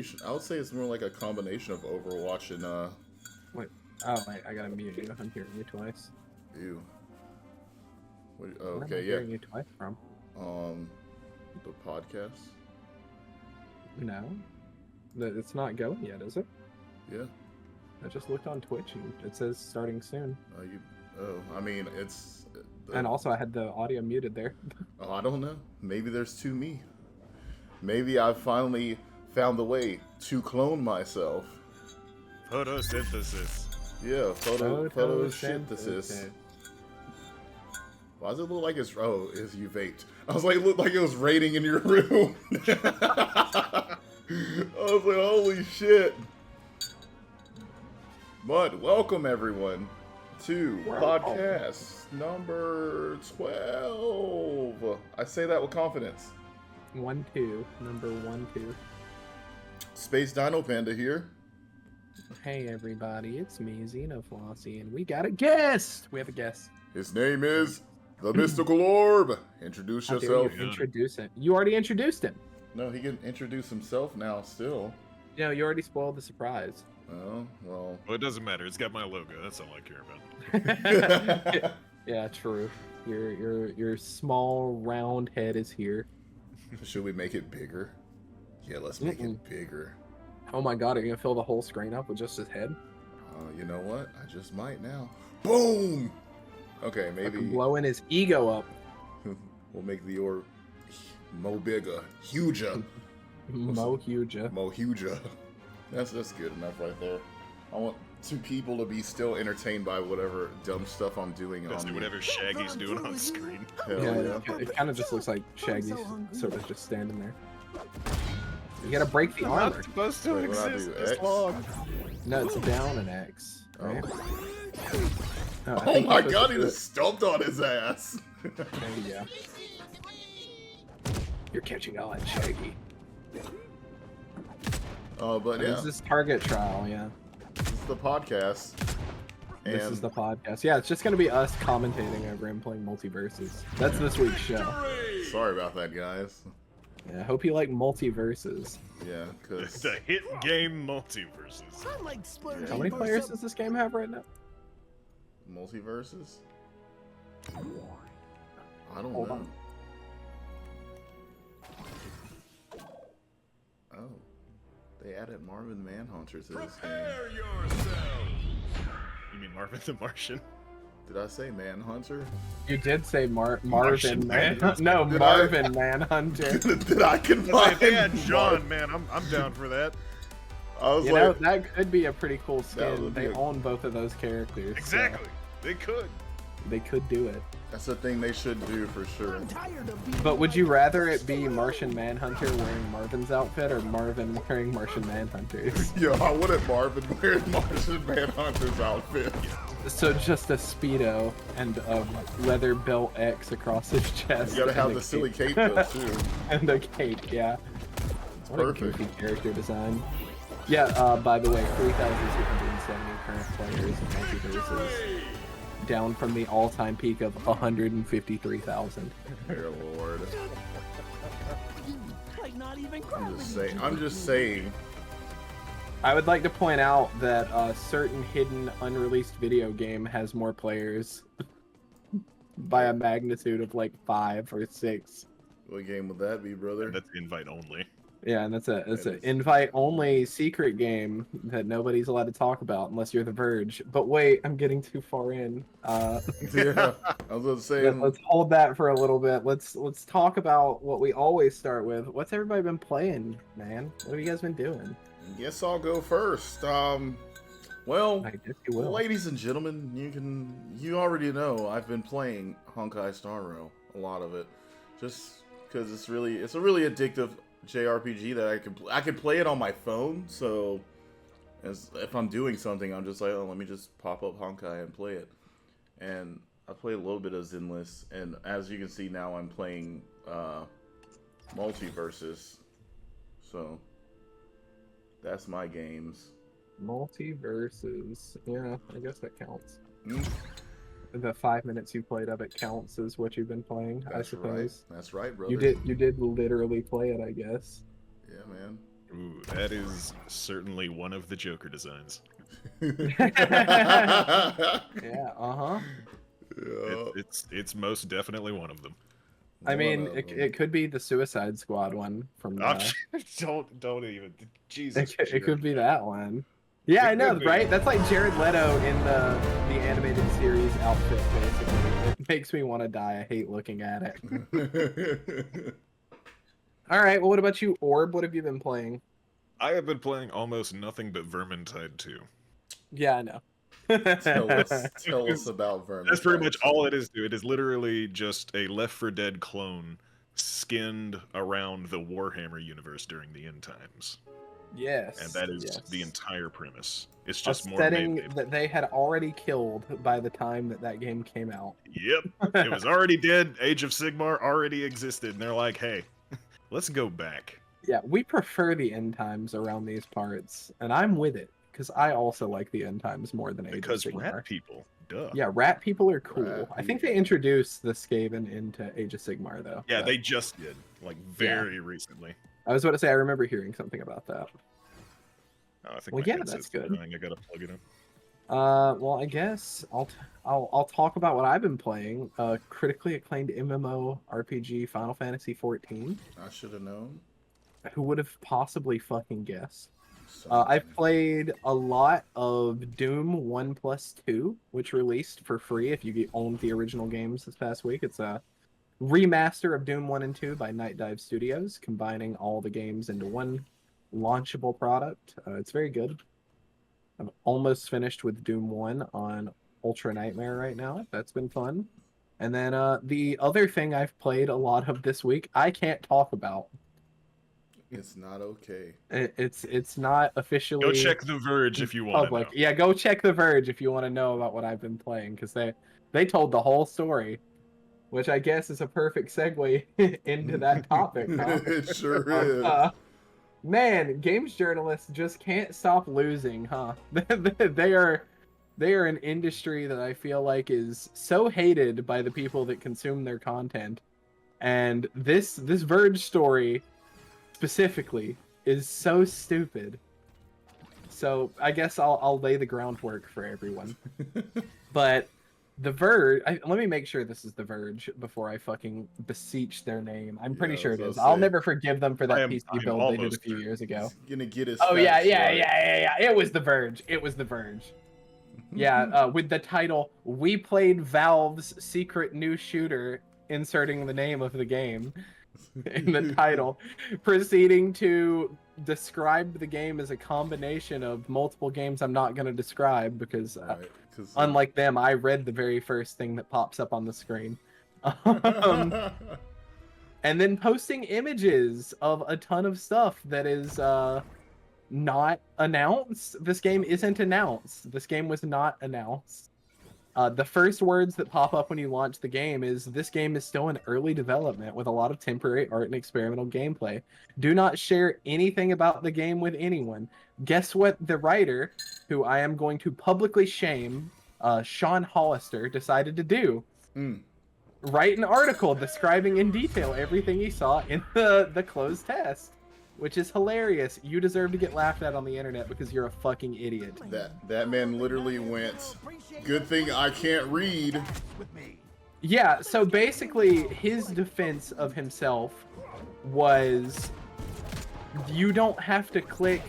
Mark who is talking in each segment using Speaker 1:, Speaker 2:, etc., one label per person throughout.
Speaker 1: combination. I would say it's more like a combination of Overwatch and
Speaker 2: Wait. Oh, wait, I gotta mute you. I'm hearing you twice.
Speaker 1: Ew. What, oh,
Speaker 2: Where am I
Speaker 1: okay, yeah.
Speaker 2: hearing you twice from?
Speaker 1: The podcast.
Speaker 2: No. It's not going yet, is it?
Speaker 1: Yeah.
Speaker 2: I just looked on Twitch and it says starting soon.
Speaker 1: I mean, it's.
Speaker 2: And also, I had the audio muted there.
Speaker 1: Oh, I don't know. Maybe there's two me. Maybe I finally found the way to clone myself.
Speaker 3: Photosynthesis.
Speaker 1: Yeah, photosynthesis. Why does it look like it's... Oh, it's you vaped. I was like, it looked like it was raining in your room. I was like, holy shit. But welcome, everyone, to podcast number 12. I say that with confidence.
Speaker 2: 1-2. Number 1-2.
Speaker 1: SpaceDinoPanda here.
Speaker 2: Hey, everybody. It's me, Xenoflossy, and we got a guest. We have a guest.
Speaker 1: His name is theMysticalOrb. Introduce
Speaker 2: How dare
Speaker 1: yourself.
Speaker 2: you introduce him. You already introduced him.
Speaker 1: No, he can introduce himself now still.
Speaker 2: No, you already spoiled the surprise.
Speaker 1: Oh, well.
Speaker 3: Well, it doesn't matter. It's got my logo. That's all I care about.
Speaker 2: Yeah, true. Your small round head is here.
Speaker 1: Should we make it bigger? Yeah, let's make it bigger.
Speaker 2: Oh my god, are you gonna fill the whole screen up with just his head?
Speaker 1: You know what? I just might now. Boom! Okay, maybe...
Speaker 2: Blowing his ego up.
Speaker 1: We'll make the orb mo bigger. Huger.
Speaker 2: Mo huger.
Speaker 1: Mo huger. That's good enough right there. I want two people to be still entertained by whatever dumb stuff I'm doing
Speaker 3: Especially
Speaker 1: on
Speaker 3: whatever Shaggy's doing on screen.
Speaker 1: Hell
Speaker 2: Yeah, it kind of just looks like Shaggy's sort of just standing there. You gotta break the armor.
Speaker 3: Not supposed to
Speaker 1: Wait, what do I
Speaker 3: exist
Speaker 1: do,
Speaker 3: this
Speaker 1: X?
Speaker 3: long.
Speaker 2: No, it's down an X. Right? No, I
Speaker 1: Oh
Speaker 2: think
Speaker 1: my
Speaker 2: you're
Speaker 1: god,
Speaker 2: supposed
Speaker 1: he
Speaker 2: to do
Speaker 1: just stomped on his ass.
Speaker 2: it. There you go. You're catching on, Shaggy.
Speaker 1: But yeah,
Speaker 2: This is target trial, yeah.
Speaker 1: this is the podcast. And
Speaker 2: This is the podcast. Yeah, it's just gonna be us commentating over him playing multiverses. That's this week's show.
Speaker 1: sorry about that, guys.
Speaker 2: Yeah, I hope you like multiverses.
Speaker 1: Yeah, because...
Speaker 3: The hit game multiverses.
Speaker 2: How many players does this game have right now?
Speaker 1: Multiverses? I don't
Speaker 2: Hold
Speaker 1: know.
Speaker 2: on.
Speaker 1: Oh. They added Marvin Manhunter to this game.
Speaker 3: You mean Marvin the Martian?
Speaker 1: Did I say Manhunter?
Speaker 2: You did say
Speaker 3: Martian
Speaker 2: Marvin
Speaker 3: Manhunter.
Speaker 2: No,
Speaker 1: Did
Speaker 2: Marvin Manhunter.
Speaker 1: Did I
Speaker 3: If they had
Speaker 1: combine?
Speaker 3: John, man, I'm down for that.
Speaker 1: I was
Speaker 2: You
Speaker 1: like,
Speaker 2: know, that could be a pretty cool
Speaker 1: That
Speaker 2: skin.
Speaker 1: would be
Speaker 2: They
Speaker 1: a-
Speaker 2: own both of those characters. so
Speaker 3: Exactly. They could.
Speaker 2: they could do it.
Speaker 1: that's the thing they should do for sure.
Speaker 2: But would you rather it be Martian Manhunter wearing Marvin's outfit or Marvin wearing Martian Manhunter's?
Speaker 1: Yo, I wanted Marvin wearing Martian Manhunter's outfit.
Speaker 2: So just a Speedo and a leather belt X across his chest.
Speaker 1: You gotta have
Speaker 2: and a
Speaker 1: the silly cape though, too.
Speaker 2: And a cape, yeah.
Speaker 1: It's
Speaker 2: What a
Speaker 1: perfect.
Speaker 2: goofy character design. Yeah, by the way, 3,270 current players in multiverses. Down from the all-time peak of 153,000.
Speaker 1: Dear Lord.
Speaker 4: Like not even
Speaker 1: I'm just saying.
Speaker 2: I would like to point out that a certain hidden unreleased video game has more players by a magnitude of like 5 or 6.
Speaker 1: What game would that be, brother?
Speaker 3: That's invite only.
Speaker 2: Yeah, and that's an
Speaker 1: is.
Speaker 2: invite-only secret game that nobody's allowed to talk about unless you're The Verge. But wait, I'm getting too far in.
Speaker 1: Yeah, I was gonna say.
Speaker 2: Let's hold that for a little bit. Let's talk about what we always start with. What's everybody been playing, man? What have you guys been doing?
Speaker 1: Guess I'll go first. Well,
Speaker 2: I guess you will.
Speaker 1: ladies and gentlemen, you already know I've been playing Honkai Star Rail, a lot of it, just because it's a really addictive JRPG that I can play it on my phone. So, if I'm doing something, I'm just like, oh, let me just pop up Honkai and play it. And I played a little bit of Zenless, and as you can see now, I'm playing Multiverses. So, that's my games.
Speaker 2: Multiverses. Yeah, I guess that counts.
Speaker 1: Mm.
Speaker 2: The 5 minutes you played of it counts as what you've been playing, I
Speaker 1: That's
Speaker 2: suppose.
Speaker 1: right. That's right, brother.
Speaker 2: You did literally play it, I guess.
Speaker 1: Yeah, man.
Speaker 3: Ooh, that is certainly one of the Joker designs.
Speaker 2: Yeah,
Speaker 1: Yeah.
Speaker 3: It's most definitely one of them.
Speaker 2: I mean,
Speaker 1: One of them.
Speaker 2: it could be the Suicide Squad one from the...
Speaker 3: Don't even. Jesus.
Speaker 2: It could be that one. Yeah,
Speaker 3: It
Speaker 2: I know,
Speaker 3: could be.
Speaker 2: right? That's like Jared Leto in the animated series outfit, basically. It makes me want to die. I hate looking at it. All right, well, what about you, Orb? What have you been playing?
Speaker 3: I have been playing almost nothing but Vermintide 2.
Speaker 2: Yeah, I know.
Speaker 1: tell us about Vermintide.
Speaker 3: That's pretty much all it is, dude. It is literally just a Left 4 Dead clone skinned around the Warhammer universe during the end times.
Speaker 2: Yes.
Speaker 3: And that is
Speaker 2: yes.
Speaker 3: the entire premise. It's just more
Speaker 2: setting
Speaker 3: Mayday.
Speaker 2: that they had already killed by the time that game came out.
Speaker 3: Yep. It was already dead. Age of Sigmar already existed. And they're like, hey, let's go back.
Speaker 2: Yeah, we prefer the end times around these parts, and I'm with it, because I also like the end times more than Age
Speaker 3: Because
Speaker 2: of Sigmar.
Speaker 3: rat people. Duh.
Speaker 2: Yeah, rat people are cool.
Speaker 1: Rat
Speaker 2: I think
Speaker 1: people.
Speaker 2: they introduced the Skaven into Age of Sigmar, though.
Speaker 3: Yeah,
Speaker 2: but
Speaker 3: they just did. Like, very recently.
Speaker 2: I was about to say, I remember hearing something about that.
Speaker 3: Oh, I think
Speaker 2: Well,
Speaker 3: my
Speaker 2: yeah,
Speaker 3: headset's
Speaker 2: that's good.
Speaker 3: dying. I gotta plug it in.
Speaker 2: Well, I guess I'll talk about what I've been playing. Critically acclaimed MMO RPG Final Fantasy XIV.
Speaker 1: I should have known.
Speaker 2: Who would have possibly fucking guessed?
Speaker 1: Something.
Speaker 2: I've played a lot of Doom 1+2, which released for free if you owned the original games this past week. It's a remaster of Doom 1 and 2 by Night Dive Studios, combining all the games into one launchable product. It's very good. I'm almost finished with Doom 1 on Ultra Nightmare right now. That's been fun. And then the other thing I've played a lot of this week, I can't talk about.
Speaker 1: It's not okay.
Speaker 2: It's not officially...
Speaker 3: Go check The Verge if you want to know.
Speaker 2: Yeah, go check The Verge if you want to know about what I've been playing, because they told the whole story, which I guess is a perfect segue into that topic. Huh?
Speaker 1: It sure is.
Speaker 2: Man, games journalists just can't stop losing, huh? They are an industry that I feel like is so hated by the people that consume their content, and this Verge story specifically is so stupid. So I guess I'll lay the groundwork for everyone. But The Verge, let me make sure this is The Verge before I fucking beseech their name. I'm pretty sure it is. I'll never forgive them for that PC build they did a few years ago.
Speaker 1: He's gonna get his
Speaker 2: Oh yeah.
Speaker 1: right.
Speaker 2: It was The Verge. It was The Verge. Yeah, with the title, "We Played Valve's Secret New Shooter," inserting the name of the game in the title, proceeding to describe the game as a combination of multiple games I'm not going to describe because unlike them, I read the very first thing that pops up on the screen. And then posting images of a ton of stuff that is not announced. This game isn't announced. This game was not announced. The first words that pop up when you launch the game is, "This game is still in early development with a lot of temporary art and experimental gameplay. Do not share anything about the game with anyone." Guess what the writer, who I am going to publicly shame, Sean Hollister, decided to do? Write an article describing in detail everything he saw in the closed test. Which is hilarious. You deserve to get laughed at on the internet because you're a fucking idiot.
Speaker 1: That man literally went, "Good thing I can't read."
Speaker 2: Yeah, so basically his defense of himself was, you don't have to click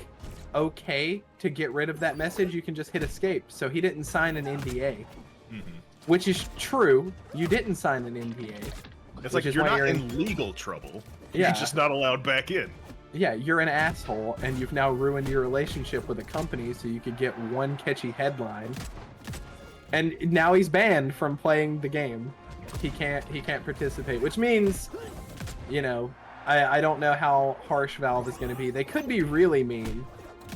Speaker 2: OK to get rid of that message, you can just hit escape. So he didn't sign an NDA. Which is true. You didn't sign an NDA.
Speaker 3: It's like you're not in legal trouble.
Speaker 2: Yeah.
Speaker 3: You're just not allowed back in.
Speaker 2: Yeah, you're an asshole, and you've now ruined your relationship with a company so you could get one catchy headline. And now he's banned from playing the game. He can't participate, which means, you know, I don't know how harsh Valve is going to be. They could be really mean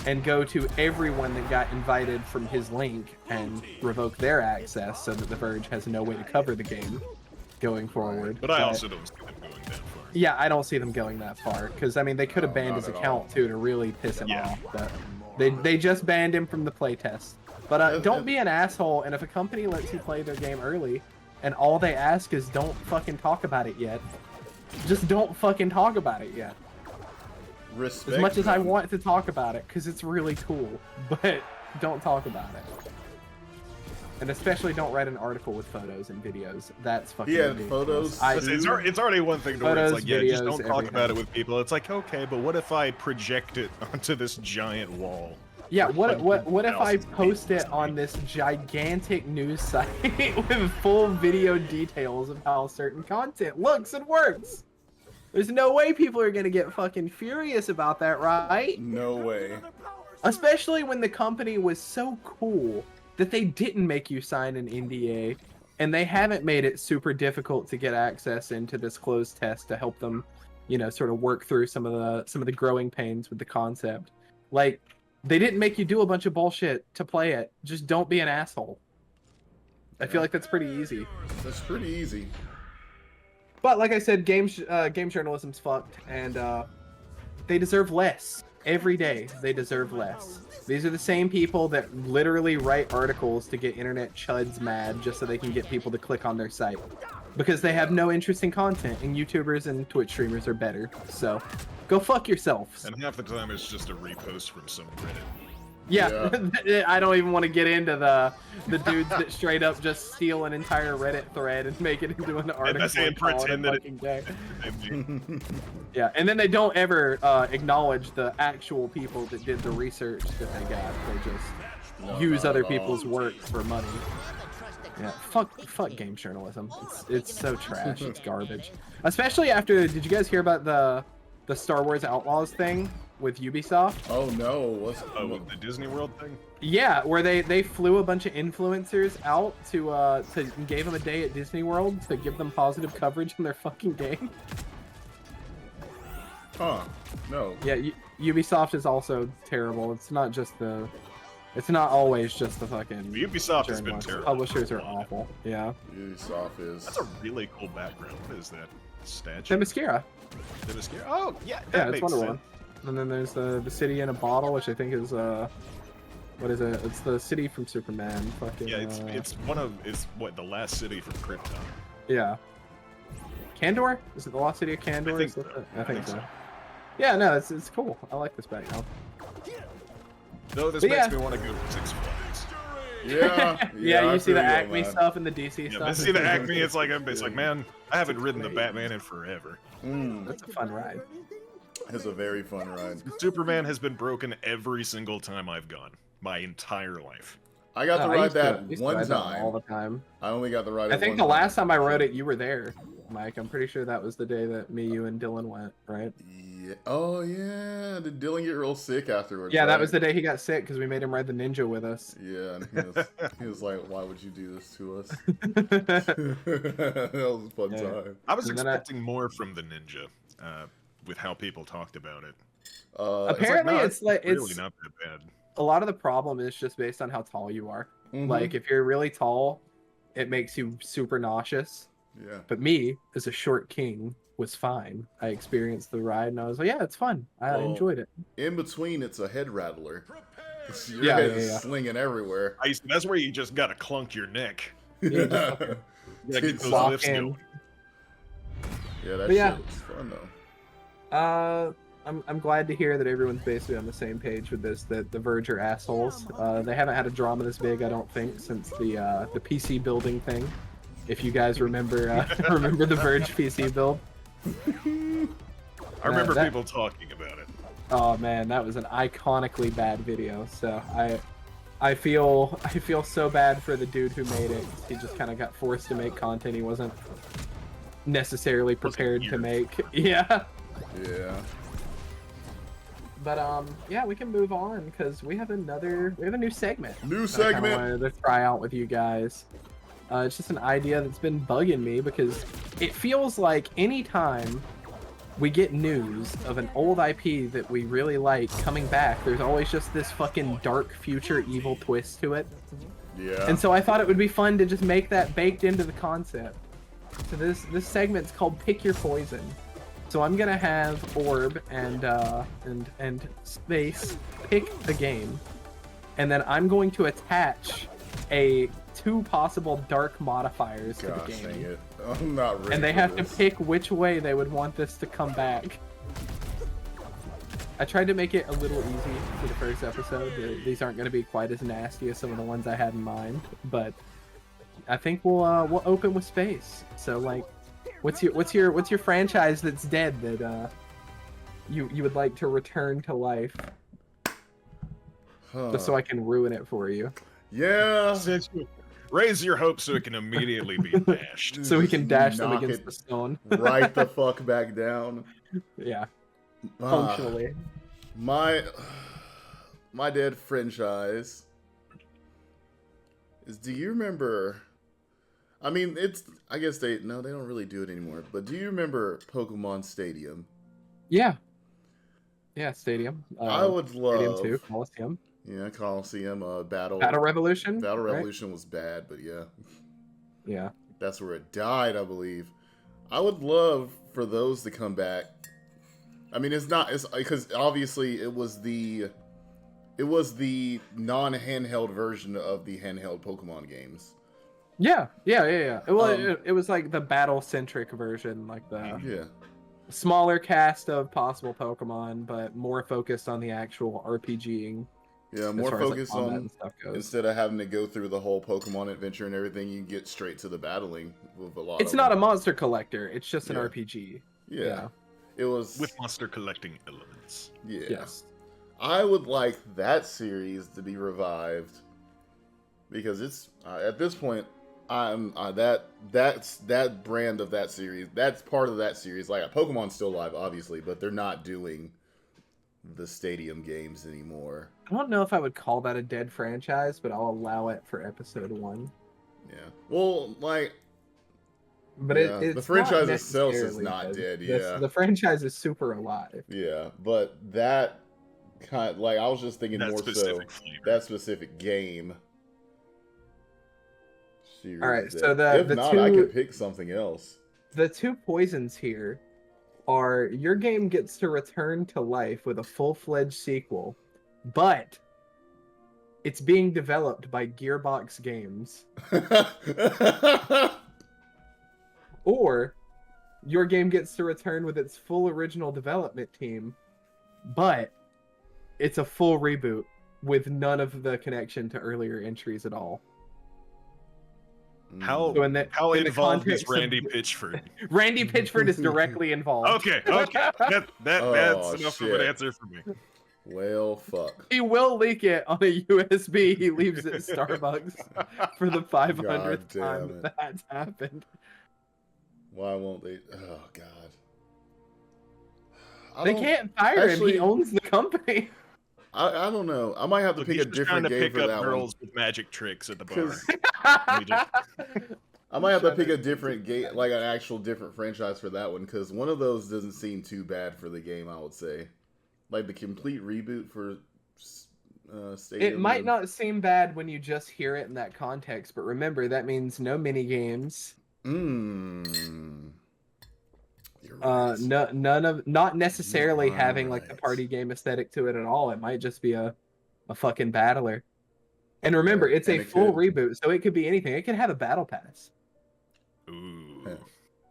Speaker 2: and go to everyone that got invited from his link and revoke their access so that The Verge has no way to cover the game going forward.
Speaker 3: But I also don't see them going that far.
Speaker 2: Yeah, I don't see them going that far, because, I mean, they could have banned his account, too, to really piss him off, but they just banned him from the playtest. But don't be an asshole, and if a company lets you play their game early, and all they ask is don't fucking talk about it yet, just don't fucking talk about it yet.
Speaker 1: Respect
Speaker 2: As much as I
Speaker 1: them.
Speaker 2: want to talk about it, because it's really cool, but don't talk about it. And especially don't write an article with photos and videos. That's fucking
Speaker 1: Yeah,
Speaker 2: ridiculous.
Speaker 1: photos.
Speaker 3: It's already one thing to where it's
Speaker 2: Photos,
Speaker 3: like, yeah, just don't
Speaker 2: videos,
Speaker 3: talk about
Speaker 2: everything.
Speaker 3: it with people. It's like, okay, but what if I project it onto this giant wall?
Speaker 2: Yeah, what if I
Speaker 3: thousands of
Speaker 2: post
Speaker 3: people
Speaker 2: it on this gigantic news site with full video details of how certain content looks and works? There's no way people are gonna get fucking furious about that, right?
Speaker 1: No way.
Speaker 2: Especially when the company was so cool that they didn't make you sign an NDA, and they haven't made it super difficult to get access into this closed test to help them, you know, sort of work through some of the growing pains with the concept. Like, they didn't make you do a bunch of bullshit to play it. Just don't be an asshole. I feel like that's pretty easy.
Speaker 1: That's pretty easy.
Speaker 2: But like I said, game journalism's fucked, and they deserve less. Every day, they deserve less. These are the same people that literally write articles to get internet chuds mad just so they can get people to click on their site. Because they have no interesting content, and YouTubers and Twitch streamers are better. So, go fuck yourselves.
Speaker 3: And half the time it's just a repost from some Reddit.
Speaker 2: Yeah, I don't even want to get into the dudes that straight up just steal an entire Reddit thread and make it into an article and call it a fucking day. Yeah, and then they don't ever acknowledge the actual people that did the research that they got. They just use other people's work for money. Yeah, fuck game journalism. It's so trash. It's garbage. Especially after, did you guys hear about the Star Wars Outlaws thing with Ubisoft?
Speaker 1: Oh no, what's
Speaker 3: with the Disney World thing?
Speaker 2: Yeah, where they flew a bunch of influencers out to gave them a day at Disney World to give them positive coverage in their fucking game.
Speaker 1: Huh? No.
Speaker 2: Yeah, Ubisoft is also terrible. It's not always just the fucking
Speaker 3: Ubisoft has been
Speaker 2: journalists.
Speaker 3: terrible.
Speaker 2: Publishers are awful. Yeah.
Speaker 1: Ubisoft is.
Speaker 3: That's a really cool background. What is that? Statue?
Speaker 2: Themyscira.
Speaker 3: Themyscira? Oh, yeah,
Speaker 2: Yeah,
Speaker 3: that
Speaker 2: it's
Speaker 3: makes
Speaker 2: Wonder
Speaker 3: sense.
Speaker 2: Woman. And then there's the city in a bottle, which I think is what is it? It's the city from Superman. Fucking.
Speaker 3: Yeah, it's what, the last city from Krypton.
Speaker 2: Yeah. Candor? Is it the lost city of Candor?
Speaker 3: I think so.
Speaker 2: I think so. Yeah, no, it's cool. I like this background.
Speaker 3: Though this
Speaker 2: But
Speaker 3: makes
Speaker 2: yeah.
Speaker 3: me want to go to Six Flags.
Speaker 1: Yeah.
Speaker 2: Yeah,
Speaker 1: I
Speaker 2: you see
Speaker 1: feel
Speaker 2: the
Speaker 1: you on
Speaker 2: Acme
Speaker 1: that.
Speaker 2: stuff and the DC
Speaker 3: Yeah,
Speaker 2: stuff.
Speaker 3: but see the Acme, it's like, man, I haven't ridden the Batman in forever.
Speaker 2: That's a fun ride.
Speaker 1: It's a very fun ride.
Speaker 3: Superman has been broken every single time I've gone, my entire life.
Speaker 1: I got to
Speaker 2: No, I
Speaker 1: ride
Speaker 2: used to-
Speaker 1: that
Speaker 2: I used to
Speaker 1: one
Speaker 2: ride that
Speaker 1: time.
Speaker 2: all the time.
Speaker 1: I only got to ride it
Speaker 2: I think
Speaker 1: one
Speaker 2: the
Speaker 1: time.
Speaker 2: last time I rode it, you were there, Mike. I'm pretty sure that was the day that me, you, and Dylan went, right?
Speaker 1: Yeah. Oh yeah. Did Dylan get real sick afterwards?
Speaker 2: Yeah, that
Speaker 1: right?
Speaker 2: was the day he got sick because we made him ride the Ninja with us.
Speaker 1: Yeah, and he was like, "Why would you do this to us?" That was a fun
Speaker 2: Yeah.
Speaker 1: time.
Speaker 3: I was
Speaker 2: And then
Speaker 3: expecting more from the Ninja, with how people talked about it.
Speaker 2: Apparently, it's
Speaker 3: really not that bad.
Speaker 2: a lot of the problem is just based on how tall you are.
Speaker 1: Mhm.
Speaker 2: Like, if you're really tall, it makes you super nauseous.
Speaker 1: Yeah.
Speaker 2: But me, as a short king, was fine. I experienced the ride, and I was like, yeah, it's fun. I
Speaker 1: Well,
Speaker 2: enjoyed it.
Speaker 1: In between, it's a head rattler. Your
Speaker 2: Yeah,
Speaker 1: head
Speaker 2: yeah,
Speaker 1: is
Speaker 2: yeah.
Speaker 1: slinging everywhere.
Speaker 3: That's where you just gotta clunk your neck.
Speaker 2: Yeah, just
Speaker 1: Yeah,
Speaker 2: fucking
Speaker 3: Yeah, get those
Speaker 2: walk
Speaker 3: lifts
Speaker 2: in.
Speaker 3: going.
Speaker 1: that
Speaker 2: But yeah.
Speaker 1: shit was fun though.
Speaker 2: I'm glad to hear that everyone's basically on the same page with this. That the Verge are assholes. They haven't had a drama this big, I don't think, since the PC building thing. If you guys remember remember the Verge PC build.
Speaker 3: I remember
Speaker 2: that-
Speaker 3: people talking about it.
Speaker 2: Oh man, that was an iconically bad video. So I feel so bad for the dude who made it. He just kind of got forced to make content he wasn't necessarily prepared to
Speaker 3: geared.
Speaker 2: make. Yeah.
Speaker 1: Yeah.
Speaker 2: But yeah, we can move on because we have a new segment.
Speaker 1: New
Speaker 2: that I kinda
Speaker 1: segment.
Speaker 2: wanted to try out with you guys. It's just an idea that's been bugging me because it feels like anytime we get news of an old IP that we really like coming back, there's always just this fucking dark future evil twist to it.
Speaker 1: Yeah.
Speaker 2: And so I thought it would be fun to just make that baked into the concept. So this segment's called Pick Your Poison. So I'm gonna have Orb and Space pick a game, and then I'm going to attach two possible dark modifiers to the
Speaker 1: Gosh
Speaker 2: game.
Speaker 1: dang it. I'm not ready.
Speaker 2: And they
Speaker 1: for
Speaker 2: have
Speaker 1: this.
Speaker 2: to pick which way they would want this to come back. I tried to make it a little easy for the first episode. These aren't going to be quite as nasty as some of the ones I had in mind, but I think we'll open with space. So like, what's your franchise that's dead that you would like to return to life? Just so I can ruin it for you.
Speaker 1: Yeah.
Speaker 3: Raise your hopes so it can immediately be dashed.
Speaker 2: So we can dash them
Speaker 1: Knock
Speaker 2: against
Speaker 1: it
Speaker 2: the stone.
Speaker 1: right the fuck back down.
Speaker 2: Yeah. Functionally.
Speaker 1: My dead franchise is, do you remember, I mean, I guess they don't really do it anymore, but do you remember Pokemon Stadium?
Speaker 2: Yeah. Yeah, Stadium.
Speaker 1: I would love
Speaker 2: Stadium 2, Coliseum.
Speaker 1: Yeah, Coliseum,
Speaker 2: Battle Revolution.
Speaker 1: Battle
Speaker 2: right?
Speaker 1: Revolution was bad, but yeah.
Speaker 2: Yeah.
Speaker 1: That's where it died, I believe. I would love for those to come back. I mean, it's because obviously it was the non-handheld version of the handheld Pokemon games.
Speaker 2: Yeah. It was like the battle-centric version, like the smaller cast of possible Pokemon, but more focused on the actual RPGing.
Speaker 1: Yeah, more focused
Speaker 2: like,
Speaker 1: on
Speaker 2: stuff goes.
Speaker 1: Instead of having to go through the whole Pokemon adventure and everything, you get straight to the battling with a lot.
Speaker 2: It's not a monster collector; it's just an RPG.
Speaker 1: Yeah, it was
Speaker 3: with monster collecting elements.
Speaker 1: Yeah.
Speaker 2: Yes.
Speaker 1: I would like that series to be revived because it's at this point, that's that brand of that series. That's part of that series. Like Pokemon's still alive, obviously, but they're not doing the Stadium games anymore.
Speaker 2: I don't know if I would call that a dead franchise, but I'll allow it for episode 1.
Speaker 1: Yeah. Well, like,
Speaker 2: but it's
Speaker 1: the franchise
Speaker 2: not
Speaker 1: itself is not dead. Yeah.
Speaker 2: The franchise is super alive.
Speaker 1: Yeah, but that kind of, like, I was just thinking
Speaker 3: That
Speaker 1: more so
Speaker 3: flavor.
Speaker 1: that specific game. Series
Speaker 2: All right,
Speaker 1: that-
Speaker 2: so
Speaker 1: if not, I could pick something else.
Speaker 2: The 2 poisons here are your game gets to return to life with a full-fledged sequel, but it's being developed by Gearbox Games. Or your game gets to return with its full original development team, but it's a full reboot with none of the connection to earlier entries at all.
Speaker 3: How
Speaker 2: So
Speaker 3: how
Speaker 2: in the
Speaker 3: involved is
Speaker 2: context
Speaker 3: Randy
Speaker 2: of-
Speaker 3: Pitchford?
Speaker 2: Randy Pitchford is directly involved.
Speaker 3: Okay, that's
Speaker 1: Oh,
Speaker 3: enough of
Speaker 1: shit.
Speaker 3: an answer for me.
Speaker 1: Well, fuck.
Speaker 2: He will leak it on a USB he leaves at Starbucks for the 500th
Speaker 1: God damn
Speaker 2: time
Speaker 1: it.
Speaker 2: that's happened.
Speaker 1: Why won't they? Oh God. I
Speaker 2: They
Speaker 1: don't-
Speaker 2: can't fire him.
Speaker 1: actually-
Speaker 2: He owns the company.
Speaker 1: I don't know. I might have to
Speaker 3: Look,
Speaker 1: pick
Speaker 3: he's
Speaker 1: a
Speaker 3: just trying
Speaker 1: different
Speaker 3: to
Speaker 1: game
Speaker 3: pick
Speaker 1: for
Speaker 3: up
Speaker 1: that one.
Speaker 3: girls with magic tricks at the bar.
Speaker 1: 'Cause
Speaker 3: Let me just-
Speaker 1: I might have to pick a different game, like an actual different franchise for that one, because one of those doesn't seem too bad for the game. I would say, like the complete reboot for Stadium.
Speaker 2: It might not seem bad when you just hear it in that context, but remember that means no mini games.
Speaker 1: You're right.
Speaker 2: Not necessarily
Speaker 1: You're
Speaker 2: having like the
Speaker 1: right.
Speaker 2: party game aesthetic to it at all. It might just be a fucking battler. And remember,
Speaker 1: Yeah,
Speaker 2: it's
Speaker 1: and
Speaker 2: a
Speaker 1: it
Speaker 2: full
Speaker 1: could.
Speaker 2: reboot, so it could be anything. It could have a battle pass.
Speaker 3: Ooh.
Speaker 1: Yeah.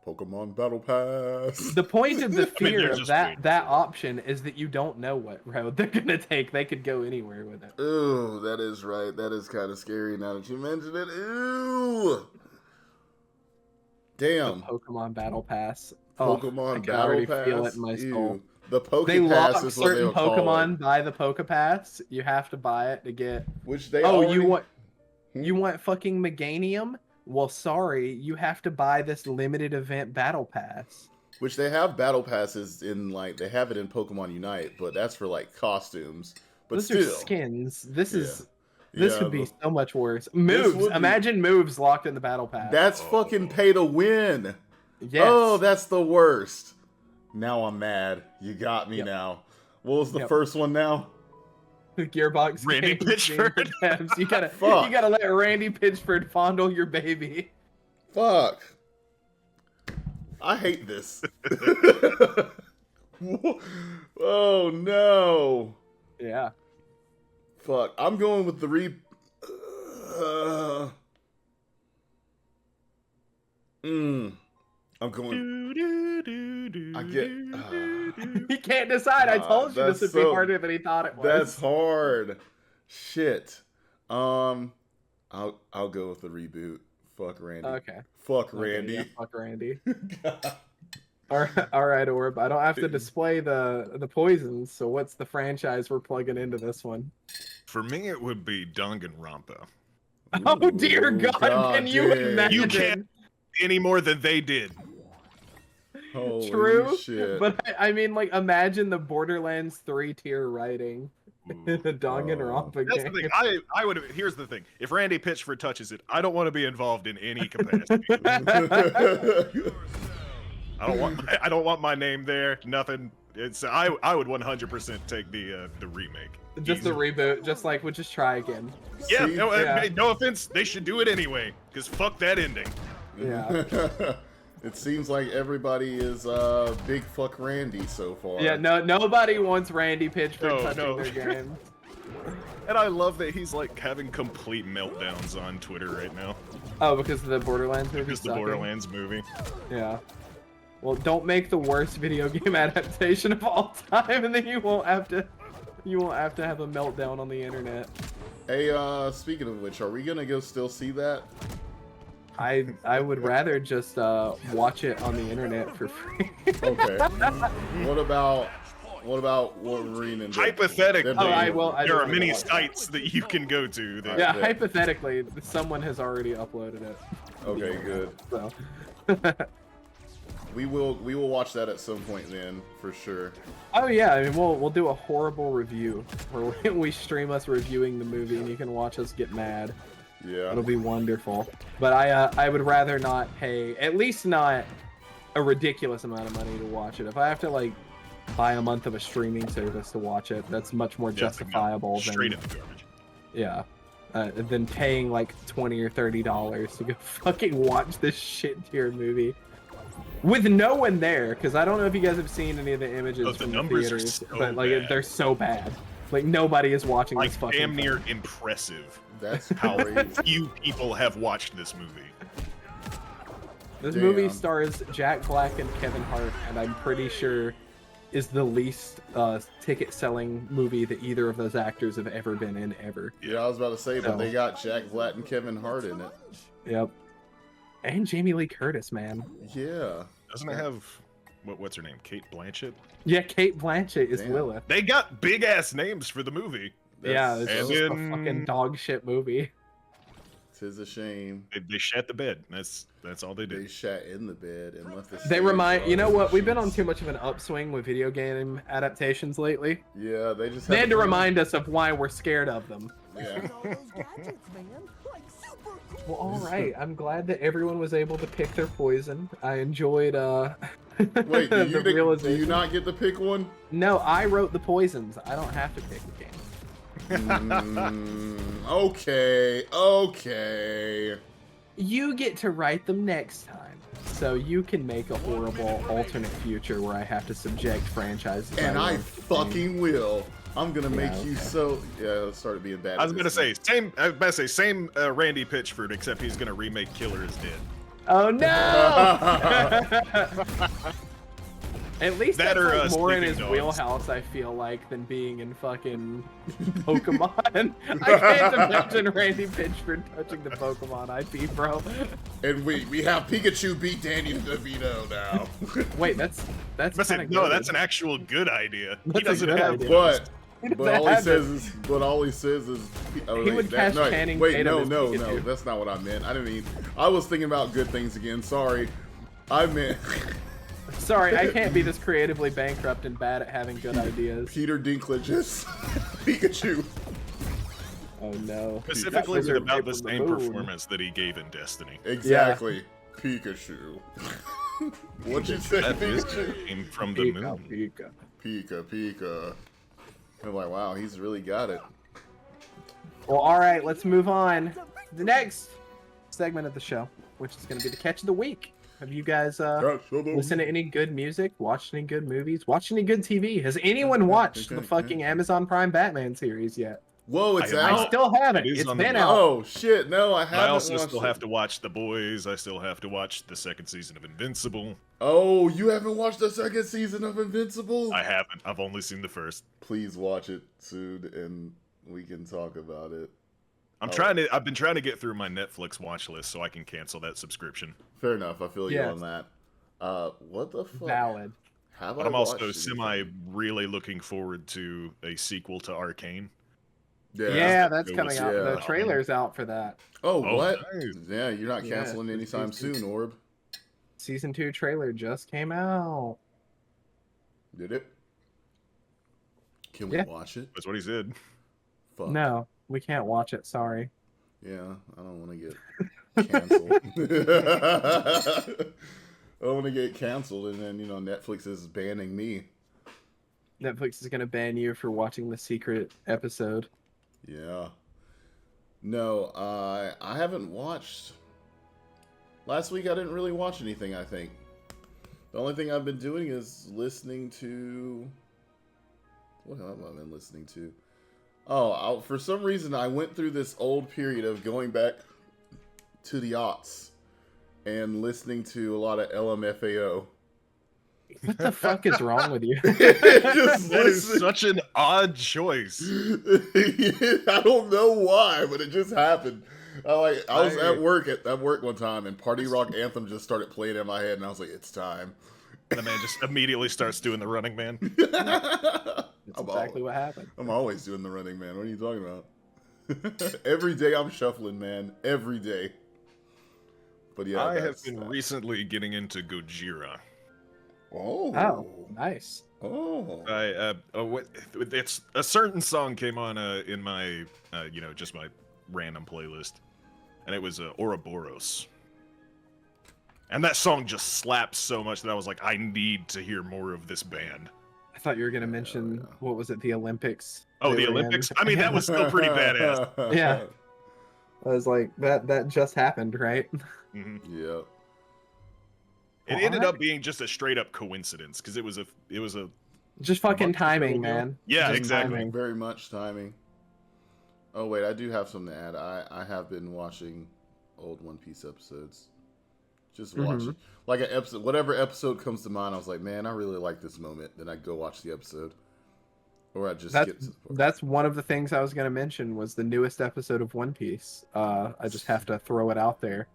Speaker 1: Pokemon Battle Pass.
Speaker 2: The point of the
Speaker 3: I mean,
Speaker 2: fear
Speaker 3: they're
Speaker 2: of
Speaker 3: just
Speaker 2: that
Speaker 3: waiting
Speaker 2: that
Speaker 3: for it.
Speaker 2: option is that you don't know what road they're gonna take. They could go anywhere with it.
Speaker 1: Ooh, that is right. That is kind of scary now that you mention it. Ooh. Damn.
Speaker 2: The Pokemon Battle Pass. Oh,
Speaker 1: Pokemon
Speaker 2: I can
Speaker 1: Battle
Speaker 2: already
Speaker 1: Pass.
Speaker 2: feel it in my soul.
Speaker 1: Ew. The Poke
Speaker 2: They
Speaker 1: Pass
Speaker 2: lock
Speaker 1: is what
Speaker 2: certain
Speaker 1: they'll call
Speaker 2: Pokemon
Speaker 1: it.
Speaker 2: by the Pokepass. You have to buy it to get.
Speaker 1: Which they
Speaker 2: Oh,
Speaker 1: already...
Speaker 2: you want fucking Meganium? Well, sorry, you have to buy this limited event Battle Pass.
Speaker 1: Which they have battle passes in, like, they have it in Pokemon Unite, but that's for, like, costumes. But
Speaker 2: Those
Speaker 1: still.
Speaker 2: are skins. This
Speaker 1: Yeah.
Speaker 2: is this
Speaker 1: Yeah,
Speaker 2: would be
Speaker 1: but
Speaker 2: so much worse. Moves.
Speaker 1: would be-
Speaker 2: Imagine moves locked in the Battle Pass.
Speaker 1: That's fucking pay to win.
Speaker 2: yes.
Speaker 1: Oh, that's the worst. Now I'm mad. You got me
Speaker 2: Yep.
Speaker 1: now. What was the
Speaker 2: Yep.
Speaker 1: first one now?
Speaker 2: Gearbox
Speaker 3: Randy
Speaker 2: Games,
Speaker 3: Pitchford.
Speaker 2: Games. You gotta
Speaker 1: Fuck.
Speaker 2: you gotta let Randy Pitchford fondle your baby.
Speaker 1: Fuck. I hate this. Oh no.
Speaker 2: Yeah.
Speaker 1: Fuck. I'm going with the I'm going. I get.
Speaker 2: He can't decide. I told you this would be harder than he thought it was.
Speaker 1: That's hard. Shit. I'll go with the reboot. Fuck Randy.
Speaker 2: Okay.
Speaker 1: Fuck
Speaker 2: Okay,
Speaker 1: Randy.
Speaker 2: yeah, fuck Randy. All right, Orb. I don't have to display the poisons. So what's the franchise we're plugging into this one?
Speaker 3: For me, it would be Danganronpa.
Speaker 2: Oh dear God! Can you imagine?
Speaker 3: You can't any more than they did.
Speaker 1: Holy
Speaker 2: True,
Speaker 1: shit.
Speaker 2: but I mean, like, imagine the Borderlands 3-tier writing. The Danganronpa
Speaker 3: That's
Speaker 2: game.
Speaker 3: the thing. I would. Here's the thing. If Randy Pitchford touches it, I don't want to be involved in any capacity. I don't want my name there. Nothing. It's I would 100% take the remake.
Speaker 2: Just the reboot. Just like we'll just try again.
Speaker 3: Yeah.
Speaker 1: See?
Speaker 3: Hey, no offense. They should do it anyway. Cause fuck that ending.
Speaker 2: Yeah.
Speaker 1: It seems like everybody is big fuck Randy so far.
Speaker 2: Yeah. No. Nobody wants Randy Pitchford touching
Speaker 3: No.
Speaker 2: their game.
Speaker 3: And I love that he's like having complete meltdowns on Twitter right now.
Speaker 2: Oh, because of the Borderlands movie.
Speaker 3: Because the Borderlands movie.
Speaker 2: Yeah. Well, don't make the worst video game adaptation of all time, and then you won't have to have a meltdown on the internet.
Speaker 1: Hey, speaking of which, are we gonna go still see that?
Speaker 2: I would rather just watch it on the internet for free.
Speaker 1: Okay. What about Wolverine and
Speaker 3: Hypothetically,
Speaker 2: I
Speaker 3: there are
Speaker 2: do
Speaker 3: many
Speaker 2: watch that.
Speaker 3: sites that you can go to. That,
Speaker 2: Yeah,
Speaker 1: Yeah.
Speaker 2: hypothetically, someone has already uploaded it.
Speaker 1: Okay, good.
Speaker 2: So.
Speaker 1: We will watch that at some point then, for sure.
Speaker 2: Oh yeah, I mean we'll do a horrible review where we stream us reviewing the movie and you can watch us get mad.
Speaker 1: Yeah.
Speaker 2: It'll be wonderful. But I would rather not pay, at least not a ridiculous amount of money to watch it. If I have to like buy a month of a streaming service to watch it, that's much more justifiable
Speaker 3: straight
Speaker 2: than
Speaker 3: in the garbage.
Speaker 2: yeah, than paying like $20 or $30 to go fucking watch this shit tier movie. With no one there, because I don't know if you guys have seen any of the images
Speaker 3: Oh, the
Speaker 2: from the
Speaker 3: numbers are
Speaker 2: theaters,
Speaker 3: so
Speaker 2: but like
Speaker 3: bad.
Speaker 2: they're so bad. Like nobody is watching
Speaker 3: Like
Speaker 2: this fucking
Speaker 3: damn near
Speaker 2: thing.
Speaker 3: impressive
Speaker 1: That's
Speaker 3: how
Speaker 1: crazy.
Speaker 3: few people have watched this movie.
Speaker 2: This
Speaker 1: Damn.
Speaker 2: movie stars Jack Black and Kevin Hart, and I'm pretty sure is the least ticket-selling movie that either of those actors have ever been in ever.
Speaker 1: Yeah, I was about to say, but
Speaker 2: So-
Speaker 1: they got Jack Black and Kevin Hart in it.
Speaker 2: Yep. And Jamie Lee Curtis, man.
Speaker 1: Yeah.
Speaker 3: Doesn't it have what's her name? Kate Blanchett?
Speaker 2: Yeah, Kate Blanchett is
Speaker 1: Damn.
Speaker 2: Lilith.
Speaker 3: They got big ass names for the movie.
Speaker 2: Yeah,
Speaker 1: That's-
Speaker 2: it's
Speaker 3: And
Speaker 2: just a
Speaker 3: then-
Speaker 2: fucking dog shit movie.
Speaker 1: Tis a shame.
Speaker 3: They shat the bed. That's all they
Speaker 1: They
Speaker 3: did.
Speaker 1: shat in the bed and left the
Speaker 2: They
Speaker 1: stage
Speaker 2: remind you know
Speaker 1: on
Speaker 2: what? We've been on
Speaker 1: sheets.
Speaker 2: too much of an upswing with video game adaptations lately.
Speaker 1: Yeah, they just
Speaker 2: They had to
Speaker 1: bring-
Speaker 2: remind us of why we're scared of them.
Speaker 1: Yeah.
Speaker 2: Well, all right. I'm glad that everyone was able to pick their poison. I enjoyed
Speaker 1: Wait, do
Speaker 2: the realization.
Speaker 1: you not get to pick one?
Speaker 2: No, I wrote the poisons. I don't have to pick the game.
Speaker 1: Okay.
Speaker 2: You get to write them next time, so you can make a horrible alternate future where I have to subject franchises.
Speaker 1: And I
Speaker 2: love to pain.
Speaker 1: fucking will. I'm gonna make
Speaker 2: Yeah,
Speaker 1: you
Speaker 2: okay.
Speaker 1: so. Yeah, it started being bad.
Speaker 3: I was
Speaker 1: at
Speaker 3: gonna
Speaker 1: this
Speaker 3: say
Speaker 1: game.
Speaker 3: same Randy Pitchford, except he's gonna remake Killer is Dead.
Speaker 2: Oh no! At least
Speaker 3: That
Speaker 2: that's
Speaker 3: or,
Speaker 2: like more in
Speaker 3: Sleeping
Speaker 2: his
Speaker 3: Dogs.
Speaker 2: wheelhouse, I feel like, than being in fucking Pokemon. I can't imagine Randy Pitchford touching the Pokemon IP, bro.
Speaker 1: And we have Pikachu beat Danny DeVito now.
Speaker 2: Wait, that's
Speaker 3: I
Speaker 2: kind
Speaker 3: said,
Speaker 2: of
Speaker 3: no, that's an actual good idea.
Speaker 2: That's
Speaker 3: he
Speaker 2: a
Speaker 3: doesn't
Speaker 2: good
Speaker 3: have
Speaker 2: idea.
Speaker 1: But
Speaker 2: He
Speaker 1: but
Speaker 2: doesn't
Speaker 1: all he
Speaker 2: have
Speaker 1: says is oh,
Speaker 2: He
Speaker 1: wait,
Speaker 2: would
Speaker 1: that-
Speaker 2: cast
Speaker 1: no,
Speaker 2: Channing
Speaker 1: wait,
Speaker 2: Tatum
Speaker 1: no,
Speaker 2: as
Speaker 1: no,
Speaker 2: Pikachu.
Speaker 1: that's not what I meant. I didn't mean. I was thinking about good things again. Sorry, I meant
Speaker 2: Sorry, I can't be this creatively bankrupt and bad at having good ideas.
Speaker 1: Peter Dinklage's Pikachu.
Speaker 2: Oh no.
Speaker 3: Specifically
Speaker 2: Wizard
Speaker 3: about the
Speaker 2: from the
Speaker 3: same
Speaker 2: moon.
Speaker 3: performance that he gave in Destiny.
Speaker 1: Exactly, Pikachu. What'd you say,
Speaker 3: That is
Speaker 1: Pikachu?
Speaker 3: came from the
Speaker 2: Pika,
Speaker 3: moon.
Speaker 2: Pika.
Speaker 1: Pika. I'm like, wow, he's really got it.
Speaker 2: Well, all right, let's move on to the next segment of the show, which is going to be the catch of the week. Have you guys listened to any good music, watched any good movies, watched any good TV? Has anyone watched the fucking Amazon Prime Batman series yet?
Speaker 1: Whoa, it's
Speaker 3: I
Speaker 1: out.
Speaker 2: I still haven't.
Speaker 3: It is
Speaker 2: It's
Speaker 3: on the
Speaker 2: been
Speaker 3: Blu-ray.
Speaker 2: out.
Speaker 1: Oh shit! No, I
Speaker 3: And
Speaker 1: haven't.
Speaker 3: I also
Speaker 1: watched
Speaker 3: still
Speaker 1: it.
Speaker 3: have to watch The Boys. I still have to watch the second season of Invincible.
Speaker 1: Oh, you haven't watched the second season of Invincible?
Speaker 3: I haven't. I've only seen the first.
Speaker 1: Please watch it soon, and we can talk about it.
Speaker 3: I've been trying to get through my Netflix watch list so I can cancel that subscription.
Speaker 1: Fair enough. I feel you
Speaker 2: Yes.
Speaker 1: on that. What the fuck?
Speaker 2: Valid.
Speaker 1: Have
Speaker 3: But
Speaker 1: I
Speaker 3: I'm also
Speaker 1: watched anything?
Speaker 3: really looking forward to a sequel to Arcane.
Speaker 2: Yeah, that's
Speaker 3: It
Speaker 2: coming
Speaker 3: was-
Speaker 2: out. The
Speaker 1: yeah.
Speaker 2: trailer's out for that.
Speaker 1: Oh,
Speaker 3: Oh,
Speaker 1: what?
Speaker 3: nice.
Speaker 1: Yeah, you're not
Speaker 2: Yeah,
Speaker 1: canceling
Speaker 2: it's
Speaker 1: anytime
Speaker 2: season
Speaker 1: soon, Orb.
Speaker 2: Season 2 trailer just came out.
Speaker 1: Did it? Can we
Speaker 2: Yeah.
Speaker 1: watch it?
Speaker 3: That's what he said.
Speaker 1: Fuck.
Speaker 2: No, we can't watch it. Sorry.
Speaker 1: Yeah, I don't want to get canceled. I don't want to get canceled, and then Netflix is banning me.
Speaker 2: Netflix is gonna ban you for watching the secret episode.
Speaker 1: Yeah. No, I haven't watched. Last week I didn't really watch anything, I think. The only thing I've been doing is listening to... What have I been listening to? Oh, for some reason I went through this old period of going back to the aughts and listening to a lot of LMFAO.
Speaker 2: What the fuck is wrong with you?
Speaker 1: Just
Speaker 3: That is
Speaker 1: listen.
Speaker 3: such an odd choice.
Speaker 1: I don't know why, but it just happened. I was at work one time, and Party Rock Anthem just started playing in my head, and I was like, "It's time."
Speaker 3: The man just immediately starts doing the Running Man.
Speaker 2: That's exactly what happened.
Speaker 1: I'm always doing the Running Man. What are you talking about? Every day I'm shuffling, man. Every day. But yeah,
Speaker 3: I have been recently getting into Gojira.
Speaker 1: Oh,
Speaker 2: Nice.
Speaker 1: oh.
Speaker 3: It's a certain song came on in my just my random playlist, and it was Ouroboros. And that song just slaps so much that I was like, I need to hear more of this band.
Speaker 2: I thought you were gonna mention what was it? The Olympics.
Speaker 3: Oh,
Speaker 2: they
Speaker 3: the
Speaker 2: were in.
Speaker 3: Olympics? I mean, that was still pretty badass.
Speaker 2: Yeah. I was like, that just happened, right?
Speaker 3: Mhm.
Speaker 1: Yeah.
Speaker 3: It ended up being just a straight up coincidence because it was a
Speaker 2: Just fucking
Speaker 3: month or so
Speaker 2: timing,
Speaker 3: ago.
Speaker 2: man.
Speaker 3: Yeah,
Speaker 2: Just
Speaker 3: exactly.
Speaker 2: timing.
Speaker 1: Very much timing. Oh wait, I do have something to add. I have been watching old One Piece episodes. Just watching like an episode, whatever episode comes to mind. I was like, man, I really like this moment. Then I go watch the episode, or I just skip to the part.
Speaker 2: That's one of the things I was gonna mention was the newest episode of One Piece. I just have to throw it out there.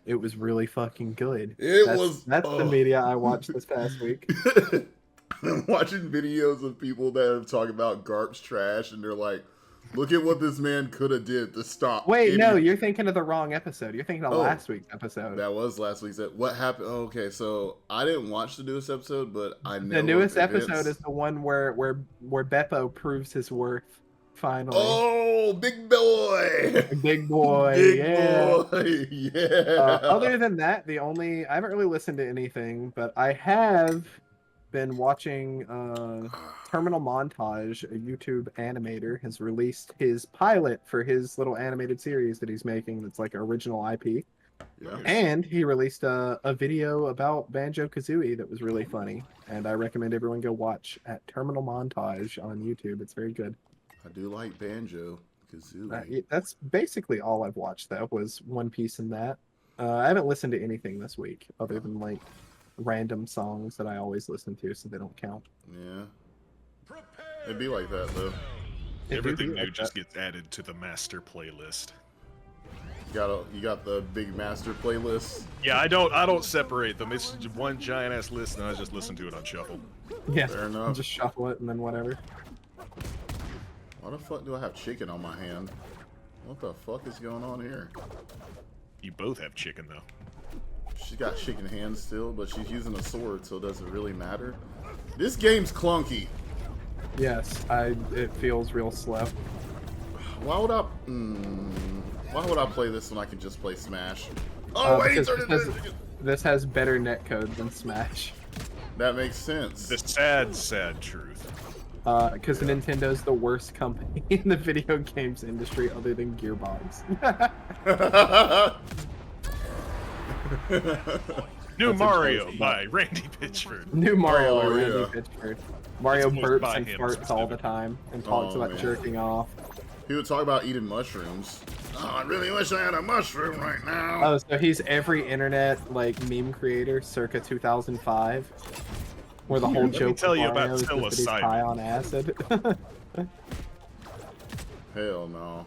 Speaker 2: It was really fucking good. That's the media I watched this past week.
Speaker 1: I'm watching videos of people that are talking about Garp's trash, and they're like, "Look at what this man could have did to stop."
Speaker 2: Wait, no,
Speaker 1: idiot."
Speaker 2: you're thinking of the wrong episode. You're thinking of last week's episode.
Speaker 1: That was last week's. What happened? Oh, okay, so I didn't watch the newest episode, but I know
Speaker 2: The newest
Speaker 1: of events.
Speaker 2: episode is the one where Beppo proves his worth. Finally.
Speaker 1: Oh, big boy!
Speaker 2: Big boy.
Speaker 1: Big
Speaker 2: yeah.
Speaker 1: boy! Yeah.
Speaker 2: Other than that, I haven't really listened to anything, but I have been watching Terminal Montage, a YouTube animator, has released his pilot for his little animated series that he's making that's like original IP.
Speaker 1: Yeah.
Speaker 2: And he released a video about Banjo-Kazooie that was really funny. And I recommend everyone go watch at Terminal Montage on YouTube. It's very good.
Speaker 1: I do like Banjo-Kazooie.
Speaker 2: That's basically all I've watched, though, was One Piece and that. I haven't listened to anything this week other than like random songs that I always listen to, so they don't count.
Speaker 1: Yeah. It'd be like that, though.
Speaker 3: Everything new just gets added to the master playlist.
Speaker 1: You got the big master playlist.
Speaker 3: Yeah, I don't separate them. It's just one giant ass list, and I just listen to it on shuffle.
Speaker 2: Yeah,
Speaker 1: Fair enough.
Speaker 2: just shuffle it and then whatever.
Speaker 1: Why the fuck do I have chicken on my hand? What the fuck is going on here?
Speaker 3: You both have chicken though.
Speaker 1: She's got chicken hands still, but she's using a sword, so does it really matter? This game's clunky.
Speaker 2: Yes, it feels real slow.
Speaker 1: Why would I play this when I can just play Smash? Oh wait,
Speaker 2: because this has better netcode than Smash.
Speaker 1: that makes sense.
Speaker 3: The sad truth.
Speaker 2: Because Nintendo's the worst company in the video games industry other than Gearbox.
Speaker 3: New
Speaker 2: That's
Speaker 3: Mario
Speaker 2: impressive.
Speaker 3: by Randy Pitchford.
Speaker 2: New Mario
Speaker 1: Oh,
Speaker 2: by Randy
Speaker 1: yeah.
Speaker 2: Pitchford. Mario
Speaker 3: It's voiced
Speaker 2: burps
Speaker 3: by
Speaker 2: and
Speaker 3: him
Speaker 2: farts all the
Speaker 3: specifically.
Speaker 2: time and talks
Speaker 1: Oh,
Speaker 2: about
Speaker 1: man.
Speaker 2: jerking off.
Speaker 1: He would talk about eating mushrooms. Oh, I really wish I had a mushroom right now.
Speaker 2: Oh, so he's every internet like meme creator circa 2005, where the whole
Speaker 3: Let me
Speaker 2: joke
Speaker 3: tell
Speaker 2: of
Speaker 3: you about
Speaker 2: Mario is just that he's
Speaker 3: psilocybin.
Speaker 2: high on acid.
Speaker 1: Hell no.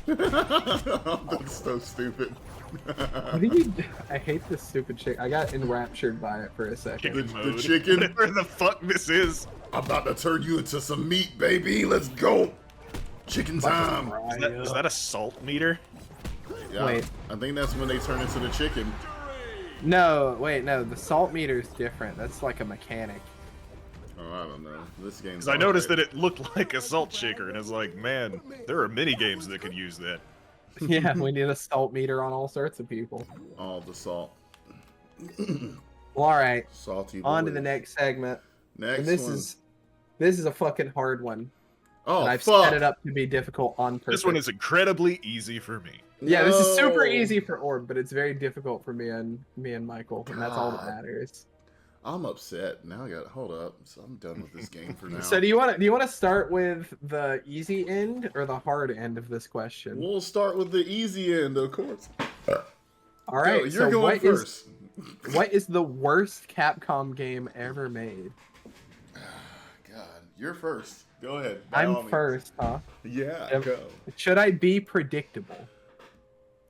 Speaker 1: That's so stupid.
Speaker 2: What do you? I hate this stupid chick. I got enraptured by it for a second.
Speaker 3: Chicken
Speaker 1: The
Speaker 3: mode.
Speaker 1: chicken?
Speaker 3: Whatever the fuck this is.
Speaker 1: I'm about to turn you into some meat, baby. Let's go. Chicken time.
Speaker 3: Is that a salt meter?
Speaker 1: Yeah,
Speaker 2: Wait.
Speaker 1: I think that's when they turn into the chicken.
Speaker 2: No, wait, no. The salt meter's different. That's like a mechanic.
Speaker 1: Oh, I don't know. This game's.
Speaker 3: Because I noticed that it looked like a salt shaker, and I was like, man, there are many games that could use that.
Speaker 2: Yeah, we need a salt meter on all sorts of people.
Speaker 1: All the salt.
Speaker 2: Well, all right.
Speaker 1: Salty.
Speaker 2: On to the
Speaker 1: boys.
Speaker 2: next segment.
Speaker 1: Next
Speaker 2: And this
Speaker 1: one.
Speaker 2: is a fucking hard one.
Speaker 1: Oh,
Speaker 2: And I've
Speaker 1: fuck.
Speaker 2: set it up to be difficult on purpose.
Speaker 3: This one is incredibly easy for me.
Speaker 2: Yeah, this is super
Speaker 1: No.
Speaker 2: easy for Orb, but it's very difficult for me and Michael, and that's all that
Speaker 1: God.
Speaker 2: matters.
Speaker 1: I'm upset. Now I got. Hold up. So I'm done with this game for now.
Speaker 2: So do you want to start with the easy end or the hard end of this question?
Speaker 1: We'll start with the easy end, of course.
Speaker 2: All right,
Speaker 1: Go, you're
Speaker 2: so
Speaker 1: going first.
Speaker 2: what is the worst Capcom game ever made?
Speaker 1: God, you're first. Go ahead. by all
Speaker 2: I'm
Speaker 1: means.
Speaker 2: first, huh?
Speaker 1: Yeah,
Speaker 2: Yep.
Speaker 1: go.
Speaker 2: Should I be predictable